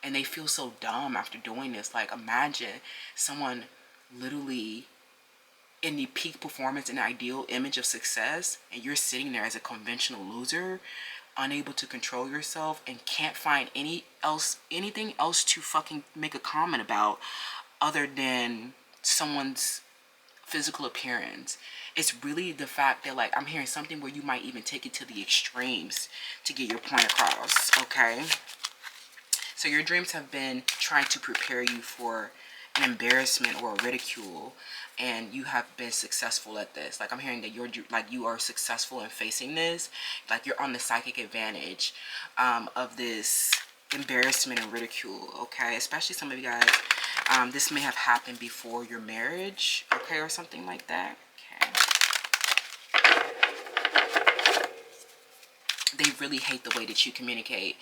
And they feel so dumb after doing this. Like, imagine someone literally in the peak performance and ideal image of success, and you're sitting there as a conventional loser, unable to control yourself, and can't find anything else to fucking make a comment about other than someone's physical appearance. It's really the fact that, like, I'm hearing something where you might even take it to the extremes to get your point across, okay? So your dreams have been trying to prepare you for an embarrassment or a ridicule, and you have been successful at this. Like, I'm hearing that you are successful in facing this. Like, you're on the psychic advantage of this embarrassment and ridicule, okay? Especially some of you guys, this may have happened before your marriage, okay, or something like that, okay? They really hate the way that you communicate,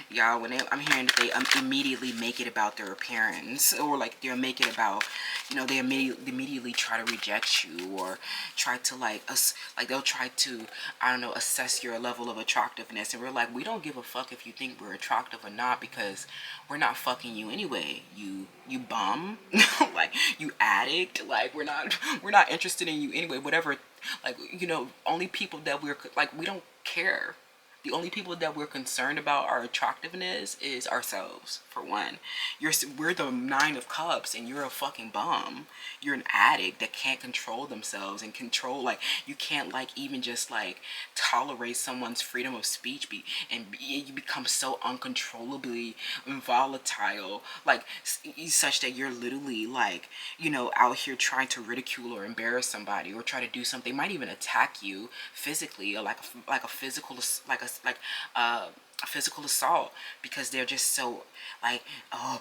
y'all. I'm hearing that they immediately make it about their appearance, or like they'll make it about, they immediately try to reject you, or try to they'll try to, I don't know, assess your level of attractiveness, and we're like, we don't give a fuck if you think we're attractive or not, because we're not fucking you anyway. You bum, like, you addict, like, we're not interested in you anyway. Whatever, like, only people that we're like, we don't care. The only people that we're concerned about our attractiveness is ourselves, for one. We're the 9 of Cups, and you're a fucking bum. You're an addict that can't control themselves and control, like, you can't, like, even just, like, tolerate someone's freedom of speech, you become so uncontrollably volatile, like, such that you're literally, like, out here trying to ridicule or embarrass somebody, or try to do something. They might even attack you physically, or like a physical assault, because they're just so like, oh,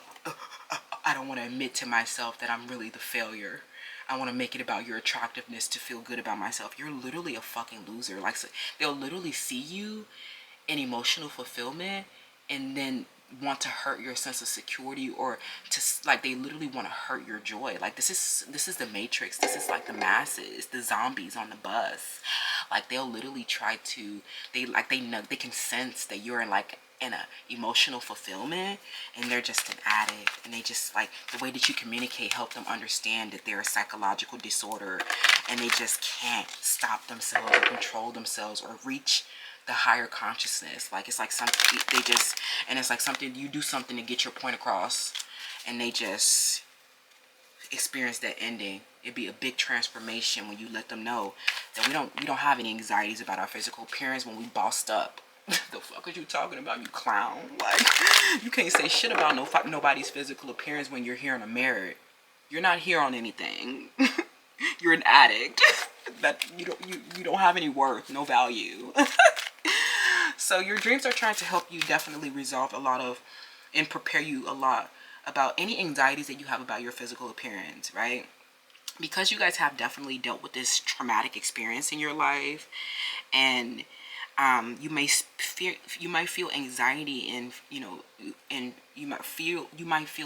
I don't want to admit to myself that I'm really the failure. I want to make it about your attractiveness to feel good about myself. You're literally a fucking loser. Like, so they'll literally see you in emotional fulfillment and then want to hurt your sense of security, or to, like, they literally want to hurt your joy. Like, this is the Matrix. This is like the masses, the zombies on the bus. Like, they'll literally try to, they know, they can sense that you're in a emotional fulfillment, and they're just an addict, and they just, like, the way that you communicate help them understand that they're a psychological disorder, and they just can't stop themselves or control themselves or reach the higher consciousness. Like, it's like something they just, and it's like something, you do something to get your point across, and they just experience that ending. It'd be a big transformation when you let them know that we don't have any anxieties about our physical appearance when we bossed up. The fuck are you talking about, you clown? Like, you can't say shit about nobody's physical appearance when you're here on a merit. You're not here on anything. You're an addict. That you don't have any worth, no value. So your dreams are trying to help you definitely resolve a lot of, and prepare you a lot about any anxieties that you have about your physical appearance, right? Because you guys have definitely dealt with this traumatic experience in your life, and you might feel anxiety, and and you might feel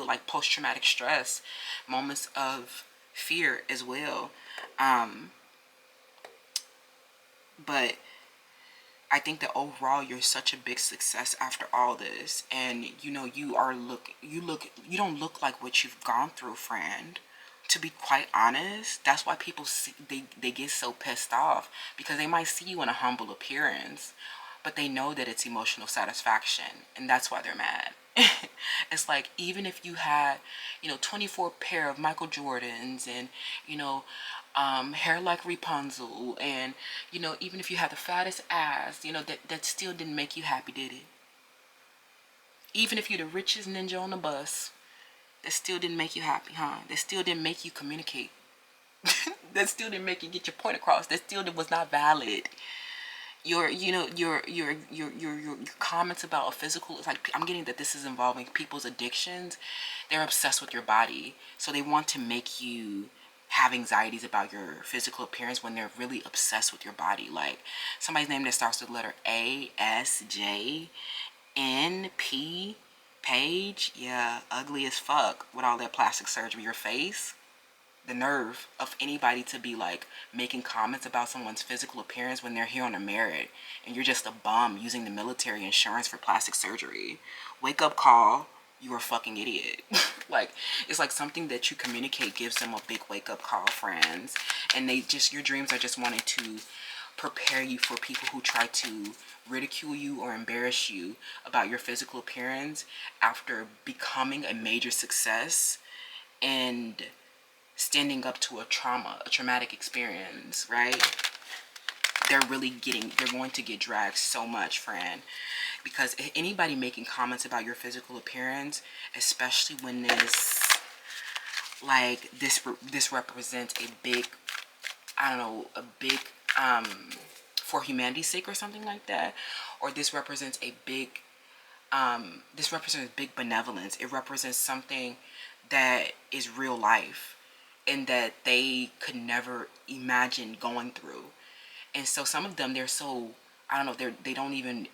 like post-traumatic stress, moments of fear as well. But I think that overall you're such a big success after all this, and you don't look like what you've gone through, friend. To be quite honest, that's why people they get so pissed off, because they might see you in a humble appearance, but they know that it's emotional satisfaction, and that's why they're mad. It's like, even if you had 24 pair of Michael Jordans, and hair like Rapunzel, and even if you had the fattest ass, that still didn't make you happy, did it? Even if you're the richest ninja on the bus, that still didn't make you happy, huh? That still didn't make you communicate. That still didn't make you get your point across. That still was not valid. Your comments about a physical, it's like, I'm getting that this is involving people's addictions. They're obsessed with your body, so they want to make you have anxieties about your physical appearance when they're really obsessed with your body. Like, somebody's name that starts with the letter ASJNP, Paige. Yeah, ugly as fuck with all that plastic surgery. Your face, the nerve of anybody to be like making comments about someone's physical appearance when they're here on a merit, and you're just a bum using the military insurance for plastic surgery. Wake up call. You're a fucking idiot. Like, it's like something that you communicate gives them a big wake up call, friends. And your dreams are just wanting to prepare you for people who try to ridicule you or embarrass you about your physical appearance after becoming a major success and standing up to a traumatic experience, right? They're going to get dragged so much, friend. Because anybody making comments about your physical appearance, especially when this represents a big, for humanity's sake or something like that, or this represents big benevolence. It represents something that is real life and that they could never imagine going through. And so some of them, they're so, they don't even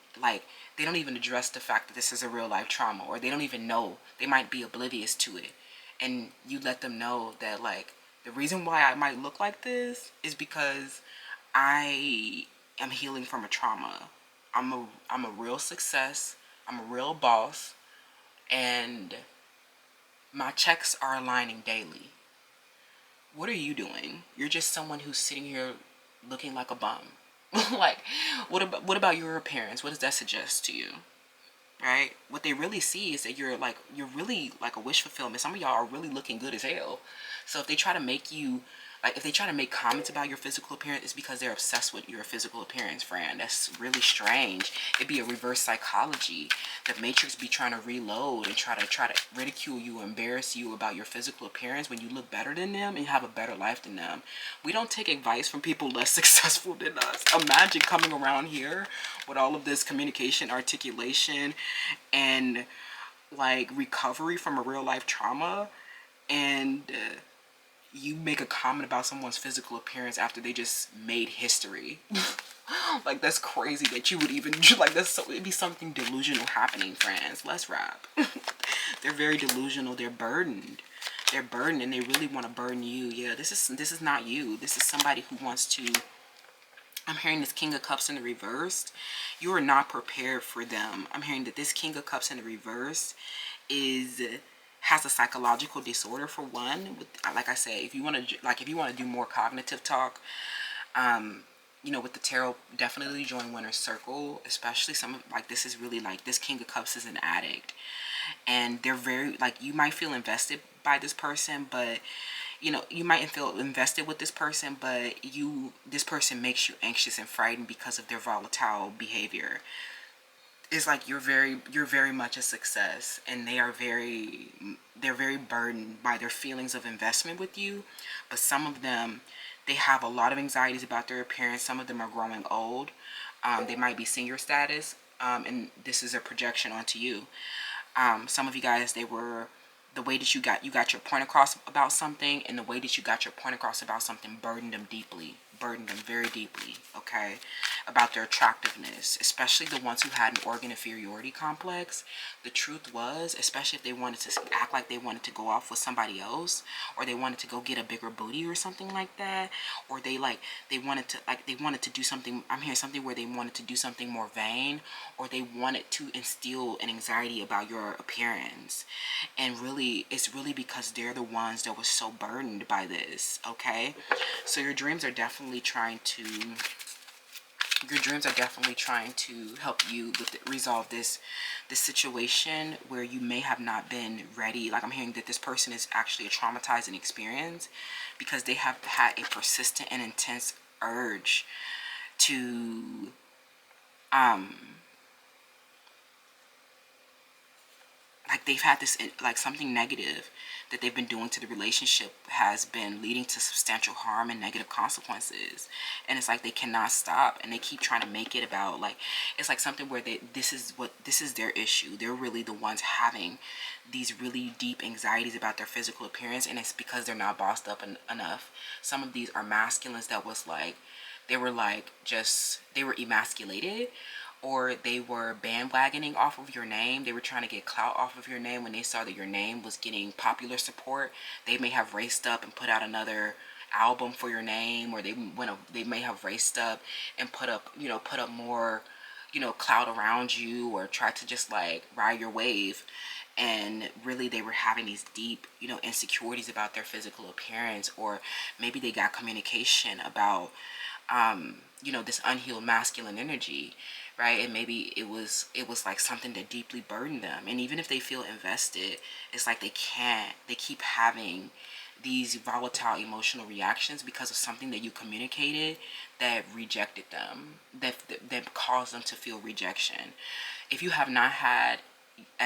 address the fact that this is a real life trauma, or they don't even know. They might be oblivious to it. And you let them know that, like, the reason why I might look like this is because I am healing from a trauma. I'm a real success. I'm a real boss. And my checks are aligning daily. What are you doing? You're just someone who's sitting here looking like a bum. Like, what about your appearance? What does that suggest to you? Right? What they really see is that you're really like a wish fulfillment. Some of y'all are really looking good as hell. So if they try to make comments about your physical appearance, it's because they're obsessed with your physical appearance, friend. That's really strange. It'd be a reverse psychology. The Matrix be trying to reload and try to ridicule you, embarrass you about your physical appearance when you look better than them and have a better life than them. We don't take advice from people less successful than us. Imagine coming around here with all of this communication, articulation, and like recovery from a real life trauma, and you make a comment about someone's physical appearance after they just made history. Like, that's crazy that you would even, like, it'd be something delusional happening, friends. Let's wrap. They're very delusional. They're burdened. They're burdened, and they really want to burden you. Yeah, this is not you. This is somebody who wants to. I'm hearing this King of Cups in the reverse. You are not prepared for them. I'm hearing that this King of Cups in the reverse has a psychological disorder, for one. Like I say, if you want to do more cognitive talk, you know, with the tarot, definitely join Winner's Circle. Especially this is really like, this King of Cups is an addict, and they're very, like, you might feel invested by this person, but you know, you might feel invested with this person, but this person makes you anxious and frightened because of their volatile behavior. It's like you're very much a success, and they're very burdened by their feelings of investment with you. But some of them, they have a lot of anxieties about their appearance. Some of them are growing old. They might be senior status, and this is a projection onto you. Some of you guys, the way that you got your point across about something, and the way that you got your point across about something burdened them very deeply, okay, about their attractiveness, especially the ones who had an organ inferiority complex. The truth was, especially if they wanted to act like they wanted to go off with somebody else, or they wanted to go get a bigger booty or something like that, or they wanted to do something, I'm hearing something where they wanted to do something more vain, or they wanted to instill an anxiety about your appearance. And really, it's really because they're the ones that were so burdened by this, okay? So your dreams are definitely trying to help you resolve this situation where you may have not been ready. Like, I'm hearing that this person is actually a traumatizing experience, because they have had a persistent and intense urge to like, they've had this, like, something negative that they've been doing to the relationship has been leading to substantial harm and negative consequences. And it's like they cannot stop, and they keep trying to make it about, like, it's like something where this is their issue. They're really the ones having these really deep anxieties about their physical appearance, and it's because they're not bossed up enough. Some of these are masculines that was like, they were emasculated, or they were bandwagoning off of your name. They were trying to get clout off of your name. When they saw that your name was getting popular support, they may have raced up and put out another album for your name, or they may have raced up and put up more, clout around you, or tried to just like ride your wave. And really, they were having these deep, insecurities about their physical appearance, or maybe they got communication about, this unhealed masculine energy, right? And maybe it was like something that deeply burdened them. And even if they feel invested, it's like they keep having these volatile emotional reactions because of something that you communicated that rejected them, that caused them to feel rejection. If you have not had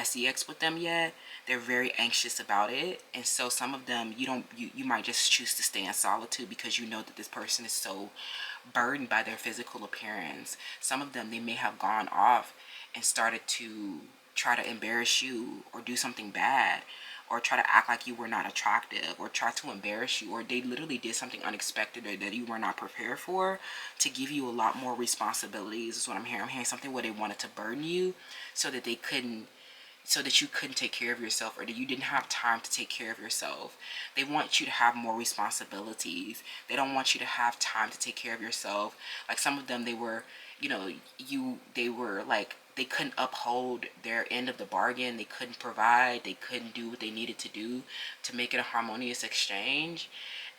sex with them yet, they're very anxious about it. And so some of them, you might just choose to stay in solitude because you know that this person is so burdened by their physical appearance. Some of them, they may have gone off and started to try to embarrass you, or do something bad, or try to act like you were not attractive, or try to embarrass you, or they literally did something unexpected or that you were not prepared for, to give you a lot more responsibilities is what I'm hearing. I'm hearing something where they wanted to burden you so that you couldn't take care of yourself, or that you didn't have time to take care of yourself. They want you to have more responsibilities. They don't want you to have time to take care of yourself. Like, some of them, they were, they were like, they couldn't uphold their end of the bargain. They couldn't provide. They couldn't do what they needed to do to make it a harmonious exchange.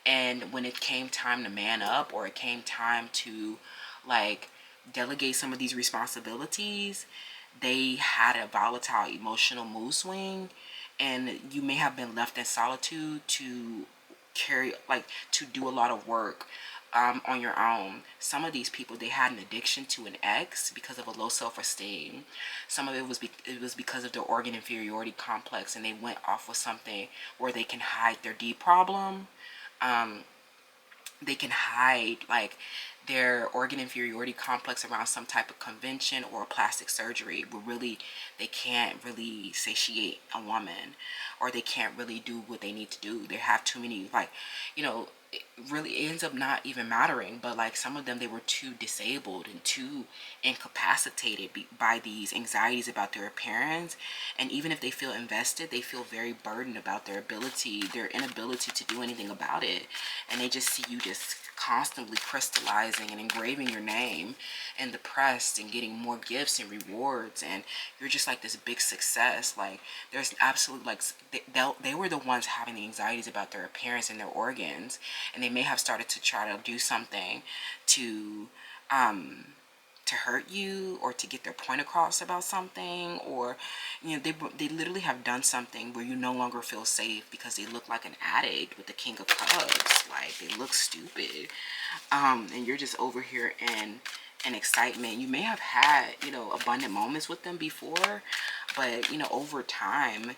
And when it came time to man up, or it came time to, like, delegate some of these responsibilities, they had a volatile emotional mood swing, and you may have been left in solitude to do a lot of work on your own. Some of these people, they had an addiction to an ex because of a low self-esteem. Some of it was because of their organ inferiority complex, and they went off with something where they can hide their D problem. They can hide, like, their organ inferiority complex around some type of convention or plastic surgery, where really they can't really satiate a woman, or they can't really do what they need to do. They have too many, like, you know, it really ends up not even mattering, but like some of them, they were too disabled and too incapacitated by these anxieties about their appearance. And even if they feel invested, they feel very burdened about their inability to do anything about it. And they just see you just constantly crystallizing and engraving your name in the press and getting more gifts and rewards, and you're just like this big success. Like, there's absolutely, like, they were the ones having the anxieties about their appearance and their organs, and they may have started to try to do something to hurt you, or to get their point across about something, or, you know, they literally have done something where you no longer feel safe because they look like an addict with the King of Cups. Like, they look stupid, and you're just over here in excitement. You may have had, you know, abundant moments with them before, but, you know, over time,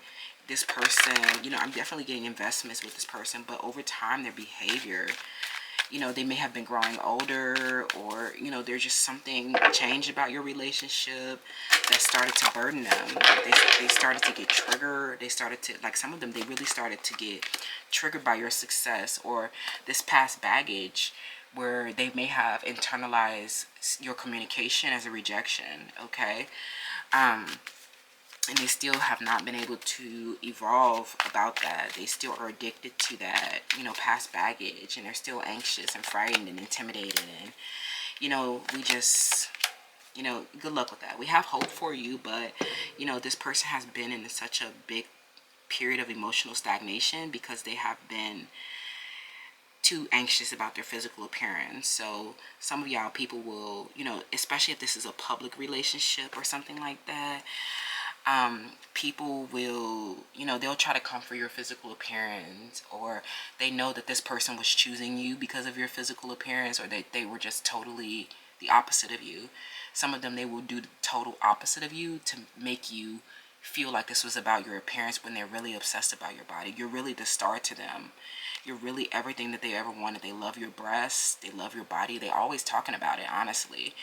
this person, you know, I'm definitely getting investments with this person, but over time, their behavior, you know, they may have been growing older, or, you know, there's just something changed about your relationship that started to burden them. They started to get triggered. They started to, like, some of them, they really started to get triggered by your success, or this past baggage, where they may have internalized your communication as a rejection, okay? And they still have not been able to evolve about that. They still are addicted to that, you know, past baggage, and they're still anxious and frightened and intimidated. And, you know, we just, you know, good luck with that. We have hope for you, but, you know, this person has been in such a big period of emotional stagnation because they have been too anxious about their physical appearance. So some of y'all people will, you know, especially if this is a public relationship or something like that, people will, you know, they'll try to come for your physical appearance, or they know that this person was choosing you because of your physical appearance, or they were just totally the opposite of you. Some of them, they will do the total opposite of you to make you feel like this was about your appearance, when they're really obsessed about your body. You're really the star to them. You're really everything that they ever wanted. They love your breasts. They love your body. They're always talking about it, honestly.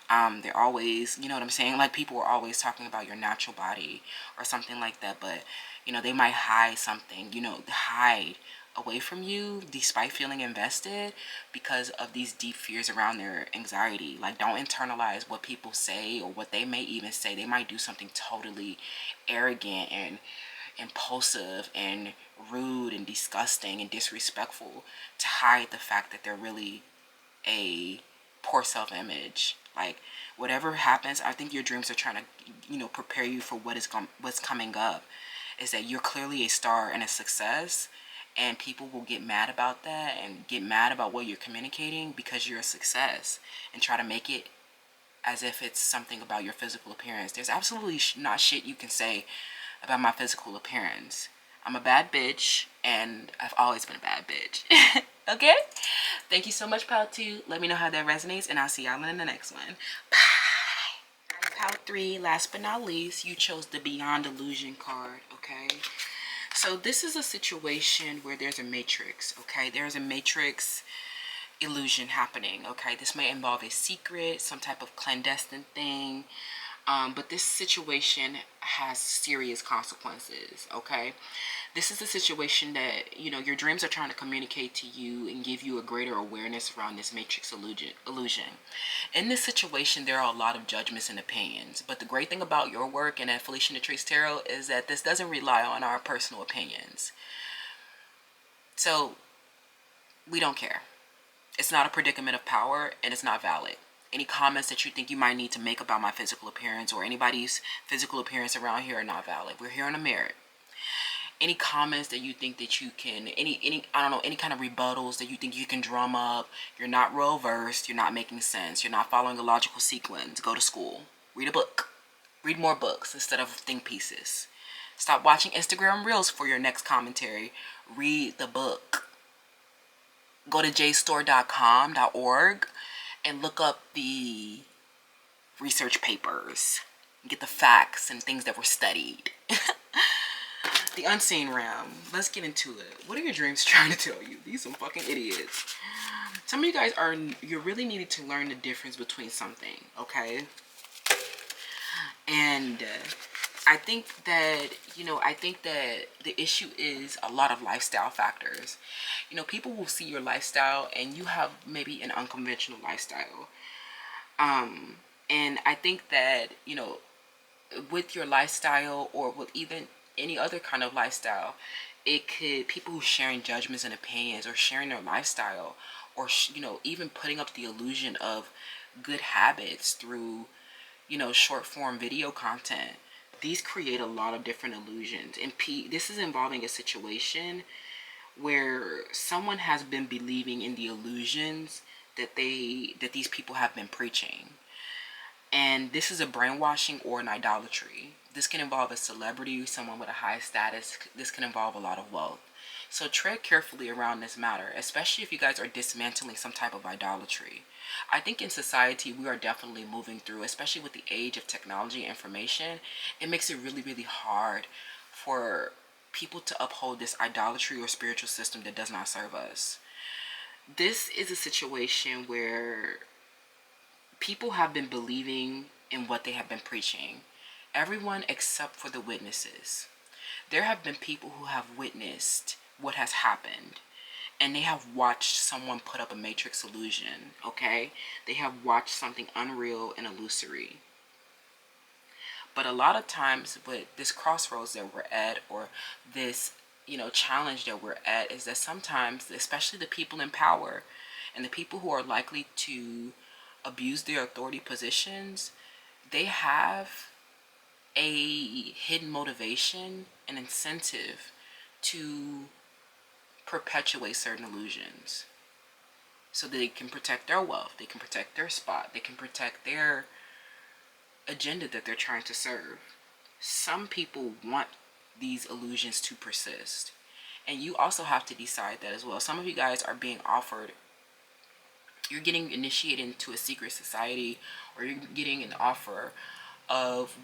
They're always, you know what I'm saying? Like, people are always talking about your natural body or something like that. But, you know, they might hide something, you know, hide away from you despite feeling invested because of these deep fears around their anxiety. Like, don't internalize what people say or what they may even say. They might do something totally arrogant and impulsive and rude and disgusting and disrespectful to hide the fact that they're really a poor self-image. Like, whatever happens, I think your dreams are trying to, you know, prepare you for what's coming up. Is that you're clearly a star and a success, and people will get mad about that and get mad about what you're communicating because you're a success, and try to make it as if it's something about your physical appearance. There's absolutely not shit you can say about my physical appearance. I'm a bad bitch, and I've always been a bad bitch. Okay? Thank you so much, Pal 2. Let me know how that resonates, and I'll see y'all in the next one. Bye. Pal 3, last but not least, you chose the Beyond Illusion card, okay? So this is a situation where there's a matrix, okay? There's a matrix illusion happening, okay? This may involve a secret, some type of clandestine thing, but this situation has serious consequences, okay? This is a situation that, you know, your dreams are trying to communicate to you and give you a greater awareness around this matrix illusion. In this situation, there are a lot of judgments and opinions, but the great thing about your work and at Felicia and the Trace Tarot is that this doesn't rely on our personal opinions. So we don't care. It's not a predicament of power, and it's not valid. Any comments that you think you might need to make about my physical appearance or anybody's physical appearance around here are not valid. We're here on a merit. Any comments that you think that you can, I don't know, any kind of rebuttals that you think you can drum up, you're not well versed, you're not making sense, you're not following a logical sequence, go to school, read a book, read more books instead of think pieces. Stop watching Instagram Reels for your next commentary. Read the book. Go to jstor.com.org and look up the research papers. Get the facts and things that were studied. the unseen realm. Let's get into it. What are your dreams trying to tell you? These some fucking idiots. Some of you guys you're really needing to learn the difference between something, okay? And I think that, the issue is a lot of lifestyle factors. People will see your lifestyle and you have maybe an unconventional lifestyle. And I think that, with your lifestyle or with even any other kind of lifestyle, people who sharing judgments and opinions or sharing their lifestyle or, even putting up the illusion of good habits through, short form video content. These create a lot of different illusions. And this is involving a situation where someone has been believing in the illusions that these people have been preaching. And this is a brainwashing or an idolatry. This can involve a celebrity, someone with a high status. This can involve a lot of wealth. So tread carefully around this matter, especially if you guys are dismantling some type of idolatry. I think in society we are definitely moving through, especially with the age of technology and information, it makes it really, really hard for people to uphold this idolatry or spiritual system that does not serve us. This is a situation where people have been believing in what they have been preaching. Everyone except for the witnesses. There have been people who have witnessed what has happened. And they have watched someone put up a matrix illusion, okay? They have watched something unreal and illusory. But a lot of times with this crossroads that we're at, or this, challenge that we're at, is that sometimes, especially the people in power and the people who are likely to abuse their authority positions, they have a hidden motivation, an incentive to perpetuate certain illusions so that they can protect their wealth, they can protect their spot, they can protect their agenda that they're trying to serve. Some people want these illusions to persist, and you also have to decide that as well. Some of you guys are being offered, you're getting initiated into a secret society, or you're getting an offer of,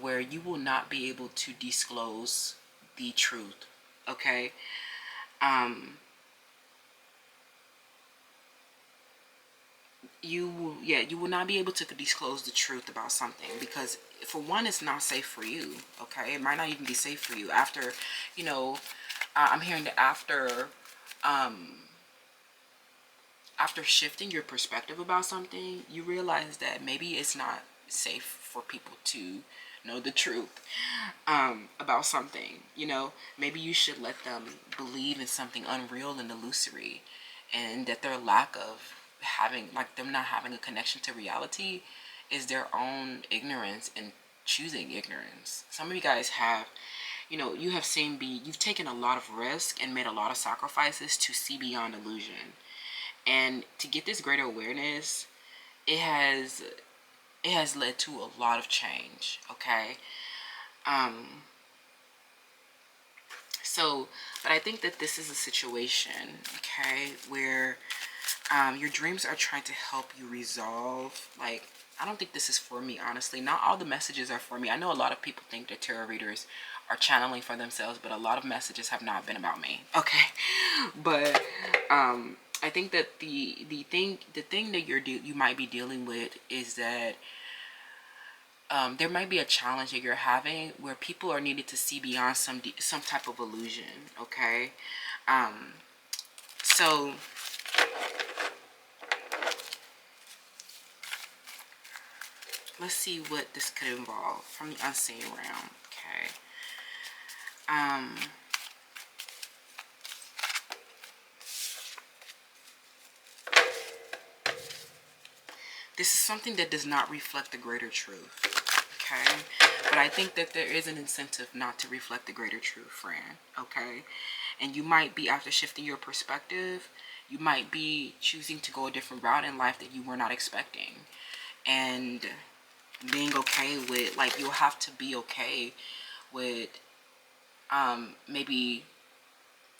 where you will not be able to disclose the truth, okay? You will not be able to disclose the truth about something, because for one, it's not safe for you, okay? It might not even be safe for you after, I'm hearing that after shifting your perspective about something, you realize that maybe it's not safe for people to know the truth about something. Maybe you should let them believe in something unreal and illusory, and that their lack of them not having a connection to reality is their own ignorance and choosing ignorance. Some of you guys have, you've taken a lot of risk and made a lot of sacrifices to see beyond illusion. And to get this greater awareness, it has led to a lot of change, okay? But I think that this is a situation, okay, where your dreams are trying to help you resolve. I don't think this is for me, honestly. Not all the messages are for me. I know a lot of people think that tarot readers are channeling for themselves, but a lot of messages have not been about me, okay? But I think that the thing that you might be dealing with is that there might be a challenge that you're having where people are needed to see beyond some type of illusion, okay? So let's see what this could involve from the unseen realm, okay? This is something that does not reflect the greater truth, okay? But I think that there is an incentive not to reflect the greater truth, friend, okay? And you might be, after shifting your perspective, you might be choosing to go a different route in life that you were not expecting. And being okay with, you'll have to be okay with maybe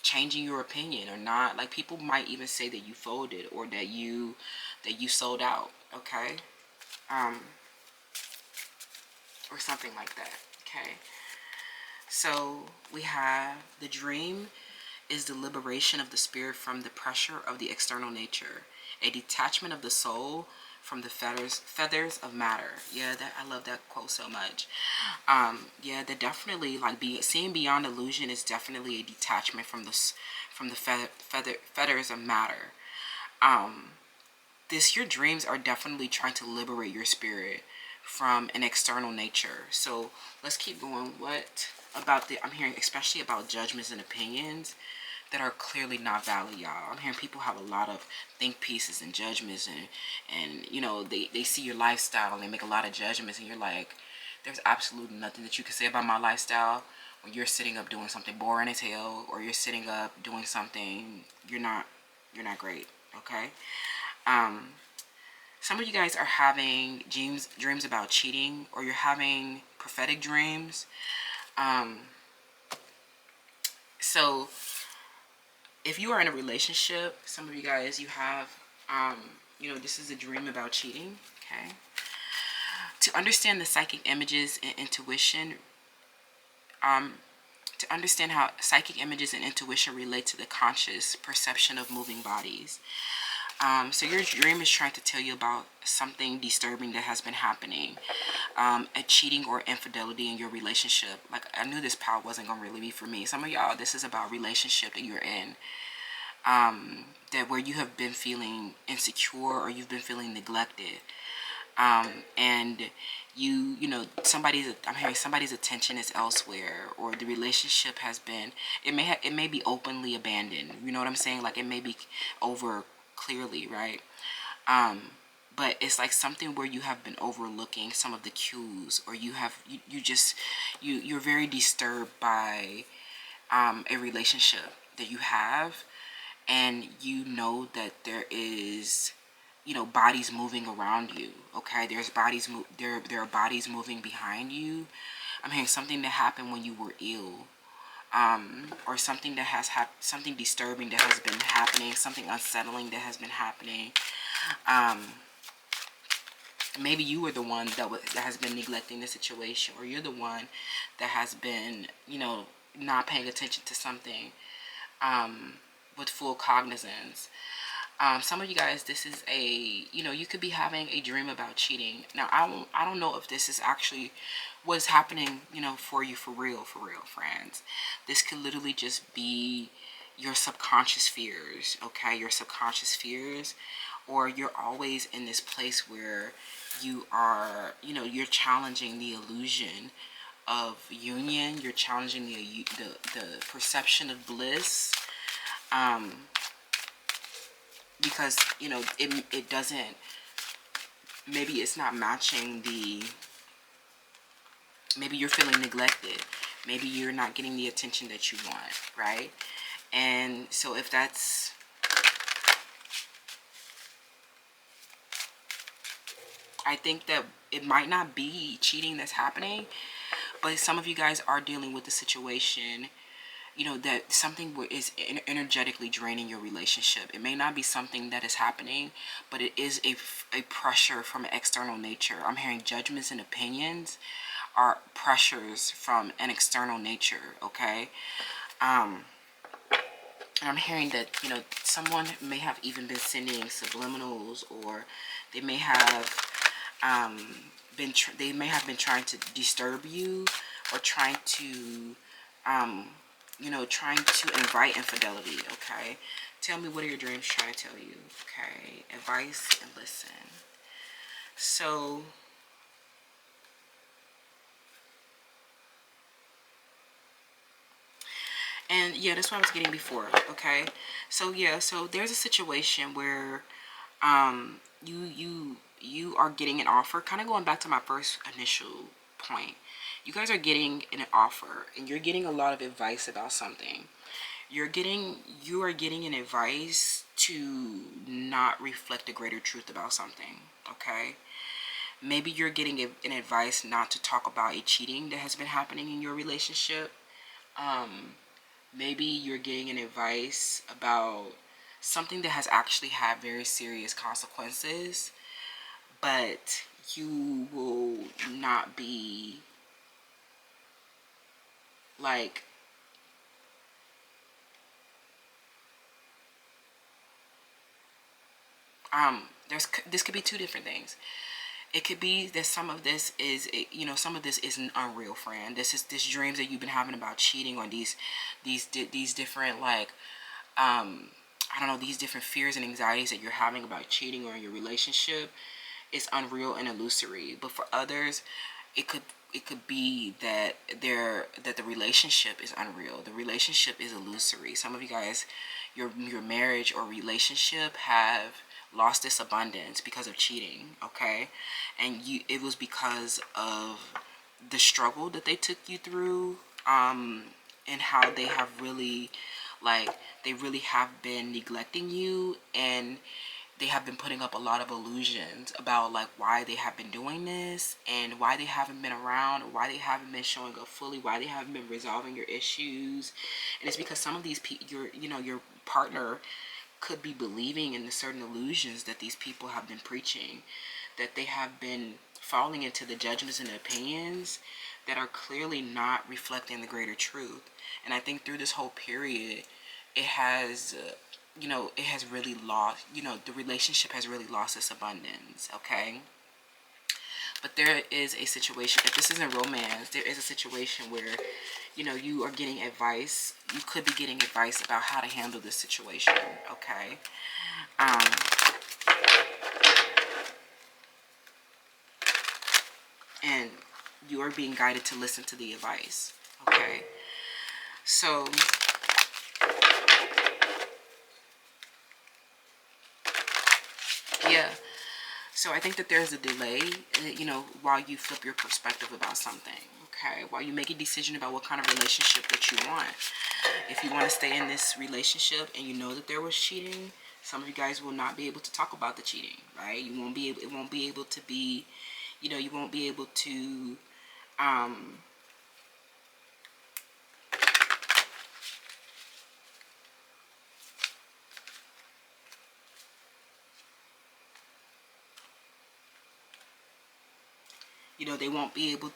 changing your opinion or not. People might even say that you folded or that you sold out, okay? Or something like that, okay? So we have the dream is the liberation of the spirit from the pressure of the external nature, a detachment of the soul from the feathers of matter. Yeah, that I love that quote so much. Yeah, that definitely, like, seeing beyond illusion is definitely a detachment from the feathers of matter. Your dreams are definitely trying to liberate your spirit from an external nature. So let's keep going. What about I'm hearing especially about judgments and opinions that are clearly not valid, y'all. I'm hearing people have a lot of think pieces and judgments, and you know, they see your lifestyle and they make a lot of judgments, and you're like, there's absolutely nothing that you can say about my lifestyle when you're sitting up doing something boring as hell, or you're sitting up doing something you're not great. Okay. Some of you guys are having dreams about cheating, or you're having prophetic dreams. So if you are in a relationship, some of you guys, you have, this is a dream about cheating, okay? To understand the psychic images and intuition, to understand how psychic images and intuition relate to the conscious perception of moving bodies. So your dream is trying to tell you about something disturbing that has been happening, a cheating or infidelity in your relationship. Like, I knew this power wasn't going to really be for me. Some of y'all, this is about relationship that you're in, that where you have been feeling insecure or you've been feeling neglected. And I'm hearing somebody's attention is elsewhere, or the relationship has been, it may be openly abandoned. You know what I'm saying? Like, it may be over clearly, right? But it's like something where you have been overlooking some of the cues, or you're very disturbed by a relationship that you have, and you know that there is, bodies moving around you. Okay, there are bodies moving behind you. I'm hearing something that happened when you were ill, or something that has something disturbing that has been happening, something unsettling that has been happening. Maybe you were the one that has been neglecting the situation, or you're the one that has been, not paying attention to something with full cognizance. Some of you guys, this is you could be having a dream about cheating. Now, I don't know if this is actually what's happening, for you, for real, friends. This could literally just be your subconscious fears, okay? Your subconscious fears, or you're always in this place where you are, you're challenging the illusion of union. You're challenging the perception of bliss. Because it doesn't, maybe it's not matching maybe you're feeling neglected, maybe you're not getting the attention that you want, right? And so if that's, I think that it might not be cheating that's happening, but some of you guys are dealing with the situation, that something is energetically draining your relationship. It may not be something that is happening, but it is a pressure from an external nature. I'm hearing judgments and opinions are pressures from an external nature, okay? And I'm hearing that, someone may have even been sending subliminals, or they may have been trying to disturb you, or trying to trying to invite infidelity, okay? Tell me, what are your dreams trying to tell you? Okay, advice and listen. So, and yeah, that's what I was getting before, okay? So yeah, so there's a situation where you are getting an offer, kind of going back to my first initial point. You guys are getting an offer, and you're getting a lot of advice about something. You are getting an advice to not reflect a greater truth about something, okay? Maybe you're getting an advice not to talk about a cheating that has been happening in your relationship. Maybe you're getting an advice about something that has actually had very serious consequences, but you will not be like, this could be two different things. It could be that some of this is, you know, some of this isn't unreal, friend. This dreams that you've been having about cheating, or these different, like, I don't know, these different fears and anxieties that you're having about cheating or in your relationship is unreal and illusory. But for others, it could be that the relationship is unreal. The relationship is illusory. Some of you guys, your marriage or relationship have lost its abundance because of cheating, okay? And it was because of the struggle that they took you through, and how they have really, like, they really have been neglecting you, and they have been putting up a lot of illusions about, like, why they have been doing this, and why they haven't been around, or why they haven't been showing up fully, why they haven't been resolving your issues. And it's because some of these your partner could be believing in the certain illusions that these people have been preaching, that they have been falling into the judgments and opinions that are clearly not reflecting the greater truth. And I think through this whole period, it has, it has really lost, the relationship has really lost its abundance, okay? But there is a situation, if this isn't romance, there is a situation where, you are getting advice. You could be getting advice about how to handle this situation, okay? And you are being guided to listen to the advice, okay? So, yeah. So I think that there's a delay, while you flip your perspective about something, okay? While you make a decision about what kind of relationship that you want. If you want to stay in this relationship and you know that there was cheating, some of you guys will not be able to talk about the cheating, right? You won't be able, it won't be able to be, you won't be able to,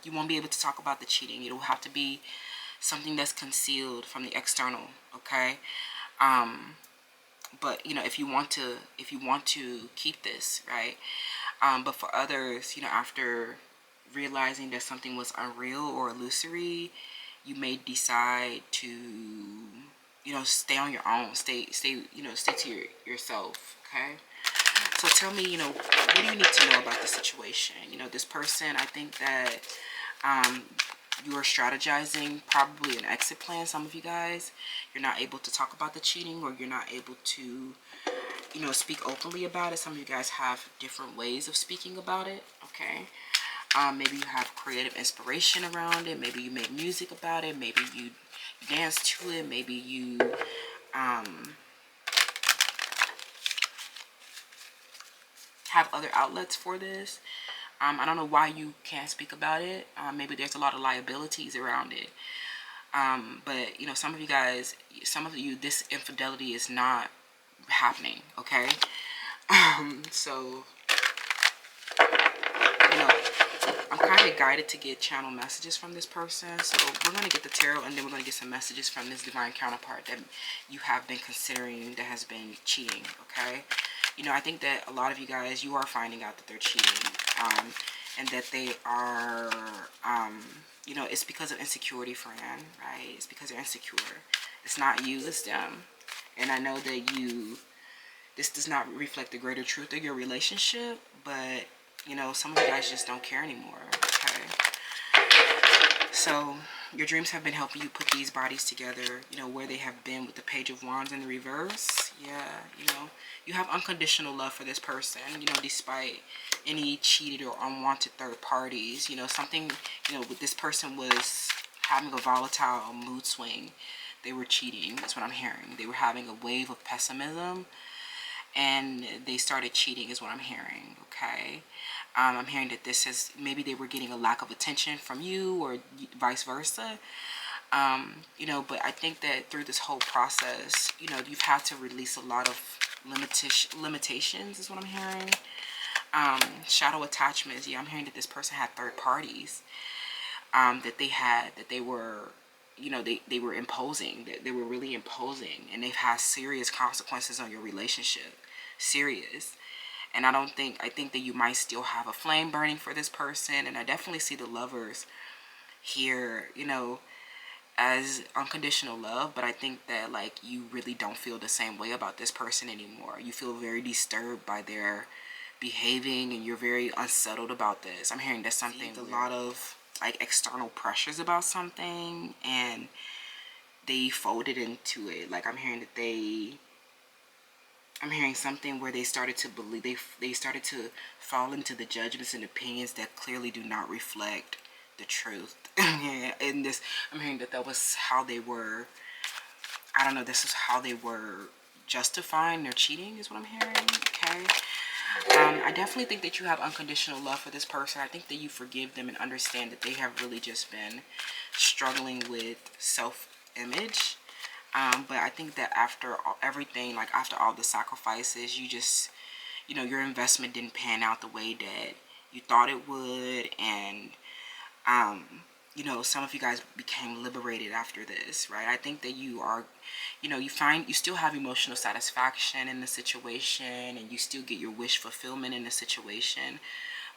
you won't be able to talk about the cheating. It'll have to be something that's concealed from the external, okay? But if you want to keep this, right? But for others, after realizing that something was unreal or illusory, you may decide to, stay on your own, stay to yourself, okay? So tell me, what do you need to know about the situation? This person, I think that you are strategizing probably an exit plan. Some of you guys, you're not able to talk about the cheating, or you're not able to, speak openly about it. Some of you guys have different ways of speaking about it, okay? Maybe you have creative inspiration around it. Maybe you make music about it. Maybe you dance to it. Maybe you, have other outlets for this. I don't know why you can't speak about it. Maybe there's a lot of liabilities around it. But, some of you guys, this infidelity is not happening, okay? So, I'm kind of guided to get channel messages from this person. So we're going to get the tarot, and then we're going to get some messages from this divine counterpart that you have been considering that has been cheating, okay? I think that a lot of you guys, you are finding out that they're cheating, and that they are, it's because of insecurity, friend, right? It's because they're insecure. It's not you, it's them. And I know that this does not reflect the greater truth of your relationship, but, some of you guys just don't care anymore, okay? So your dreams have been helping you put these bodies together, where they have been with the Page of Wands in the reverse. Yeah, you have unconditional love for this person, despite any cheated or unwanted third parties. Something, with this person was having a volatile mood swing. They were cheating. That's what I'm hearing. They were having a wave of pessimism, and they started cheating is what I'm hearing, okay? I'm hearing that this is, maybe they were getting a lack of attention from you, or vice versa. But I think that through this whole process, you've had to release a lot of limitations is what I'm hearing. Shadow attachments. Yeah, I'm hearing that this person had third parties, that they were you know, they were imposing. They were really imposing, and they've had serious consequences on your relationship. Serious. And I think that you might still have a flame burning for this person. And I definitely see the Lovers here, you know, as unconditional love. But I think that, like, you really don't feel the same way about this person anymore. You feel very disturbed by their behaving, and you're very unsettled about this. I'm hearing that something, a lot of like external pressures about something, and they folded into it. Like, I'm hearing something where they started to believe, they started to fall into the judgments and opinions that clearly do not reflect the truth. And this, I'm hearing that was how they were, I don't know, this is how they were justifying their cheating, is what I'm hearing. Okay. I definitely think that you have unconditional love for this person. I think that you forgive them and understand that they have really just been struggling with self-image. But I think that after everything, like after all the sacrifices, you just, you know, your investment didn't pan out the way that you thought it would. And, you know, some of you guys became liberated after this, right? I think that you are, you know, you still have emotional satisfaction in the situation, and you still get your wish fulfillment in the situation.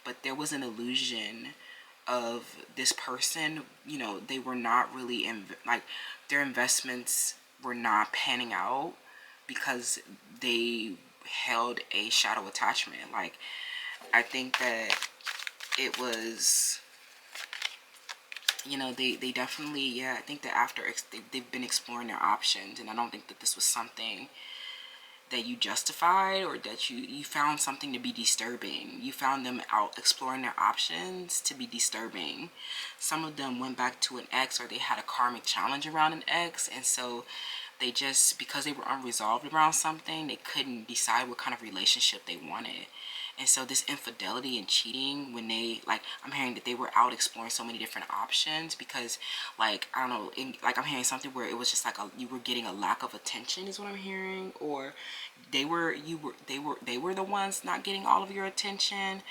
But there was an illusion of this person, you know, they were not really, like, their investments were not panning out because they held a shadow attachment. Like, I think that it was, you know, they definitely, yeah, I think that after they've been exploring their options, and I don't think that this was something that you justified, or that you found something to be disturbing. You found them out exploring their options to be disturbing. Some of them went back to an ex, or they had a karmic challenge around an ex, and so they just, because they were unresolved around something, they couldn't decide what kind of relationship they wanted. And so this infidelity and cheating, when they, like, I'm hearing that they were out exploring so many different options because, like, I don't know, like, I'm hearing something where it was just like you were getting a lack of attention, is what I'm hearing, or they were the ones not getting all of your attention.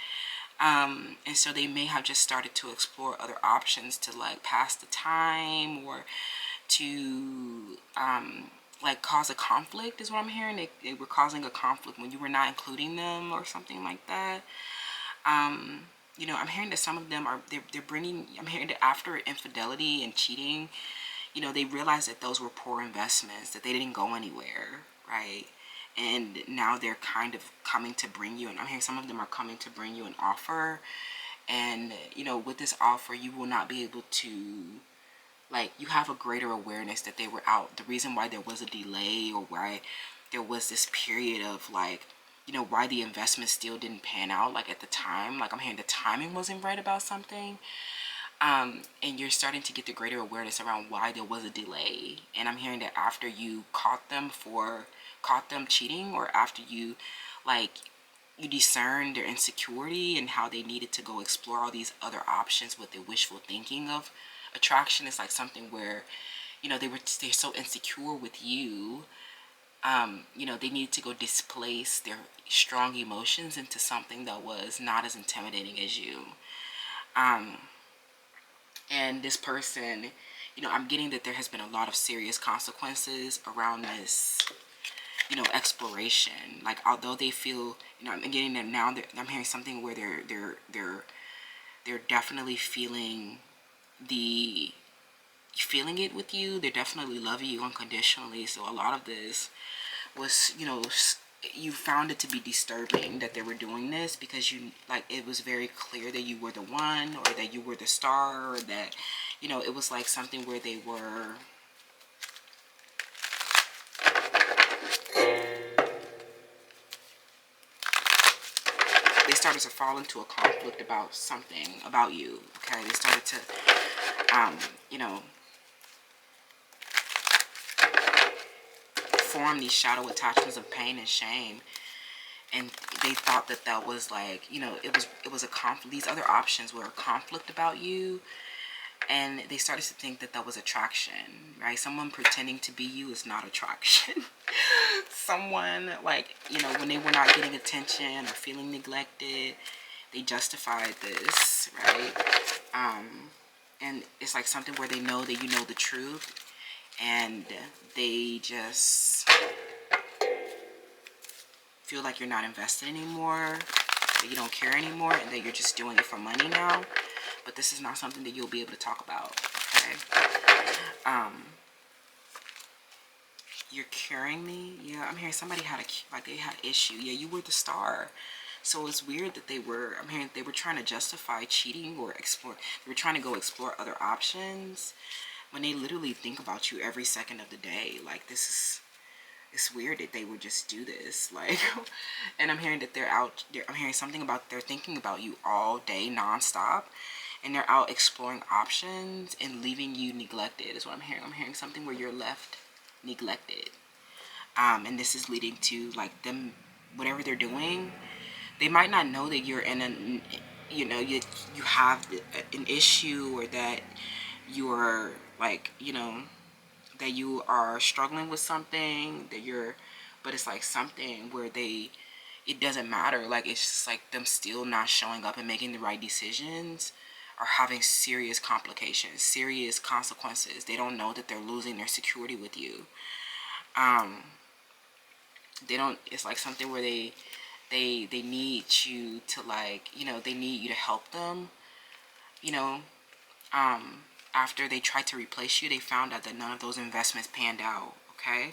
And so they may have just started to explore other options to, like, pass the time, or to like cause a conflict, is what I'm hearing. They were causing a conflict when you were not including them, or something like that. You know, I'm hearing that some of them are, they're bringing, I'm hearing that after infidelity and cheating, you know, they realized that those were poor investments, that they didn't go anywhere, right? And now they're kind of coming to bring you, and I'm hearing some of them are coming to bring you an offer. And, you know, with this offer, you will not be able to, like, you have a greater awareness that they were out. The reason why there was a delay, or why there was this period of, like, you know, why the investment still didn't pan out, like, at the time, like, I'm hearing the timing wasn't right about something. And you're starting to get the greater awareness around why there was a delay. And I'm hearing that after you caught them cheating, or after you, like, you discern their insecurity and how they needed to go explore all these other options with the wishful thinking of attraction. Is like something where, you know, they're so insecure with you, you know, they needed to go displace their strong emotions into something that was not as intimidating as you. And this person, you know, I'm getting that there has been a lot of serious consequences around this, you know, exploration. Like, although they feel, you know, I'm getting that now, I'm hearing something where they're definitely feeling it with you. They definitely love you unconditionally. So a lot of this was, you know, you found it to be disturbing that they were doing this, because you, like, it was very clear that you were the one, or that you were the star, or that, you know, it was like something where they started to fall into a conflict about something about you. Okay, they started to you know, form these shadow attachments of pain and shame. And they thought that that was, like, you know, it was a conflict. These other options were a conflict about you, and they started to think that that was attraction, right? Someone pretending to be you is not attraction. Someone, like, you know, when they were not getting attention or feeling neglected, they justified this, right? and it's like something where they know that you know the truth, and they just feel like you're not invested anymore, that you don't care anymore, and that you're just doing it for money now. But this is not something that you'll be able to talk about, okay? You're carrying me. Yeah, I'm hearing somebody had they had issue. Yeah, you were the star. So it's weird that I'm hearing they were trying to justify cheating or explore. They were trying to go explore other options when they literally think about you every second of the day. Like, it's weird that they would just do this. Like, and I'm hearing that I'm hearing something about they're thinking about you all day nonstop, and they're out exploring options and leaving you neglected is what I'm hearing. I'm hearing something where you're left neglected. And this is leading to like them, whatever they're doing, they might not know that you're in an, you have an issue, or that you're like, that you are struggling with something, but it's like something where it doesn't matter. Like, it's just like them still not showing up and making the right decisions, are having serious complications, serious consequences. They don't know that they're losing their security with you. They don't, it's like something where they need you to, like, they need you to help them, after they tried to replace you, they found out that none of those investments panned out, okay?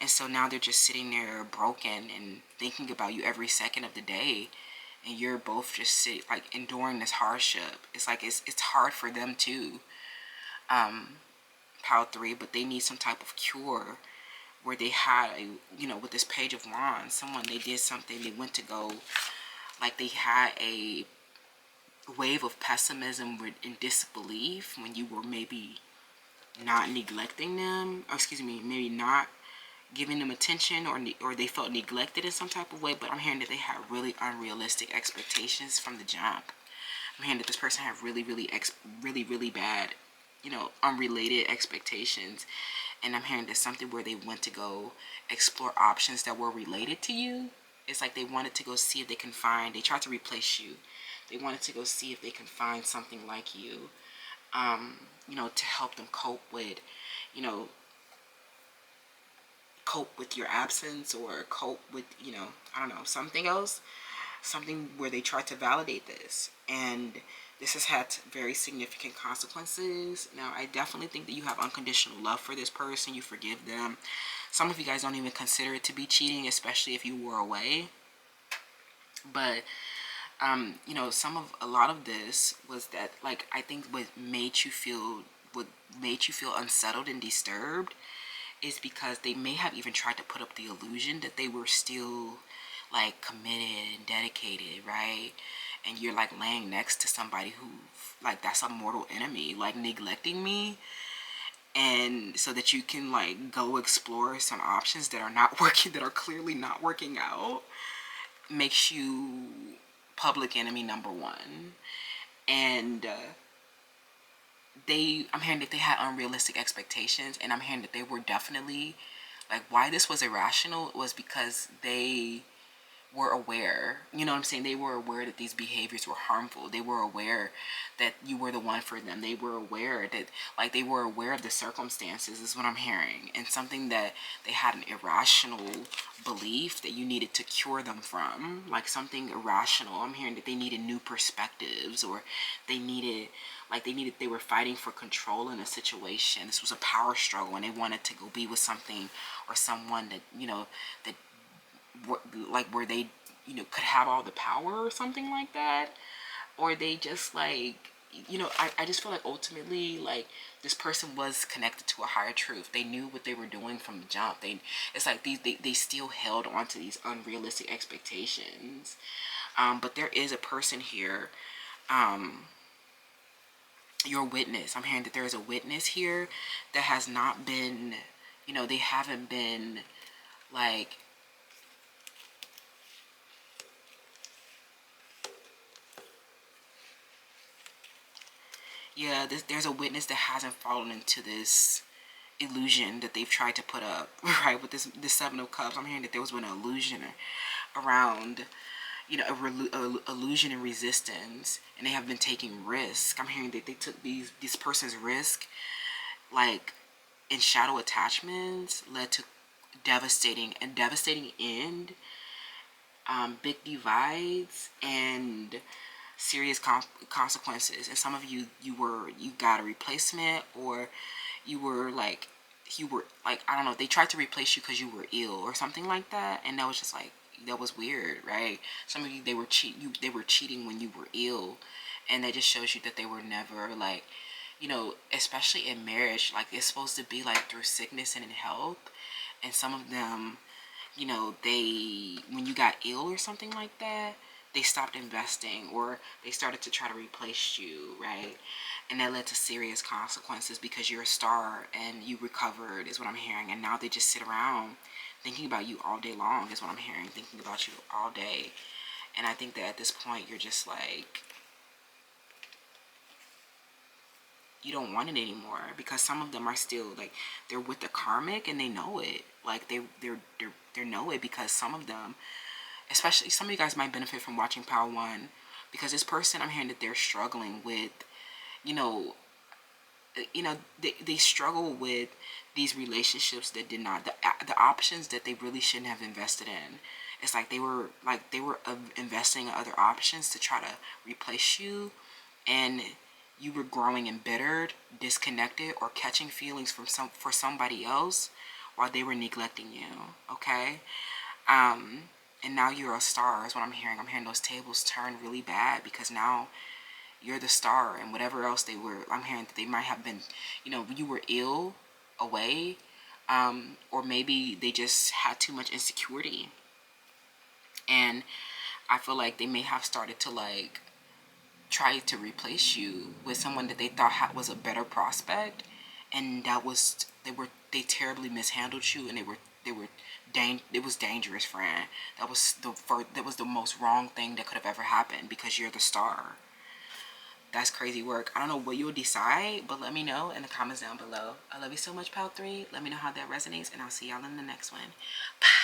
And so now they're just sitting there broken and thinking about you every second of the day, and you're both just enduring this hardship. It's like it's hard for them too, Power 3, but they need some type of cure, where they had with this Page of Wands, they did something, they went to go, like, they had a wave of pessimism and disbelief when you were maybe not neglecting them, or excuse me, maybe not giving them attention, or they felt neglected in some type of way. But I'm hearing that they had really unrealistic expectations from the jump. I'm hearing that this person had really bad, unrelated expectations. And I'm hearing there's something where they went to go explore options that were related to you. It's like they wanted to go see if they can find, they tried to replace you. They wanted to go see if they can find something like you, to help them cope with, your absence, or cope with, I don't know, something else. Something where they tried to validate this. And this has had very significant consequences. Now, I definitely think that you have unconditional love for this person. You forgive them. Some of you guys don't even consider it to be cheating, especially if you were away. But, a lot of this was that, like, I think what made you feel unsettled and disturbed is because they may have even tried to put up the illusion that they were still, like, committed and dedicated, right? And you're, like, laying next to somebody who, like, that's a mortal enemy, like, neglecting me. And so that you can, like, go explore some options that are not working, that are clearly not working out, makes you public enemy number one. And I'm hearing that they had unrealistic expectations, and I'm hearing that they were definitely, like, why this was irrational was because they were aware, you know what I'm saying? They were aware that these behaviors were harmful. They were aware that you were the one for them. They were aware that, like, they were aware of the circumstances, is what I'm hearing. And something that they had an irrational belief that you needed to cure them from, like something irrational. I'm hearing that they needed new perspectives, or they were fighting for control in a situation. This was a power struggle, and they wanted to go be with something or someone that, that, like, where they, could have all the power or something like that. Or they just, like, I just feel like ultimately, like, this person was connected to a higher truth. They knew what they were doing from the jump. It's like they still held on to these unrealistic expectations. But there is a person here, your witness. I'm hearing that there is a witness here that has not been, they haven't been, like, yeah, there's a witness that hasn't fallen into this illusion that they've tried to put up, right? With this Seven of Cups, I'm hearing that there was an illusion around, you know, illusion and resistance, and they have been taking risk. I'm hearing that they took this person's risk, like in shadow attachments, led to devastating end, big divides, and serious consequences. And some of you, you got a replacement, or you were like, I don't know, they tried to replace you because you were ill or something like that, and that was just like, that was weird, right? Some of you, they were cheating when you were ill, and that just shows you that they were never like, you know, especially in marriage, like it's supposed to be like through sickness and in health. And some of them, you know, when you got ill or something like that, they stopped investing, or they started to try to replace you, right? And that led to serious consequences because you're a star and you recovered, is what I'm hearing. And now they just sit around thinking about you all day long, is what I'm hearing, thinking about you all day. And I think that at this point, you're just like, you don't want it anymore, because some of them are still like, they're with the karmic and they know it. Like they know it, because some of them, especially some of you guys, might benefit from watching Power One, because this person, I'm hearing that they're struggling with, you know, they struggle with these relationships that did not, the options that they really shouldn't have invested in. It's like they were investing in other options to try to replace you, and you were growing embittered, disconnected, or catching feelings for somebody else while they were neglecting you. Okay. And now you're a star, is what I'm hearing. I'm hearing those tables turn really bad, because now you're the star, and whatever else they were, I'm hearing that they might have been, you know, you were ill away, or maybe they just had too much insecurity. And I feel like they may have started to like try to replace you with someone that they thought was a better prospect, and they terribly mishandled you, and it was dangerous, friend. That was the most wrong thing that could have ever happened, because you're the star. That's crazy work. I don't know what you'll decide, but let me know in the comments down below. I love you so much, Pal 3. Let me know how that resonates, and I'll see y'all in the next one. Bye.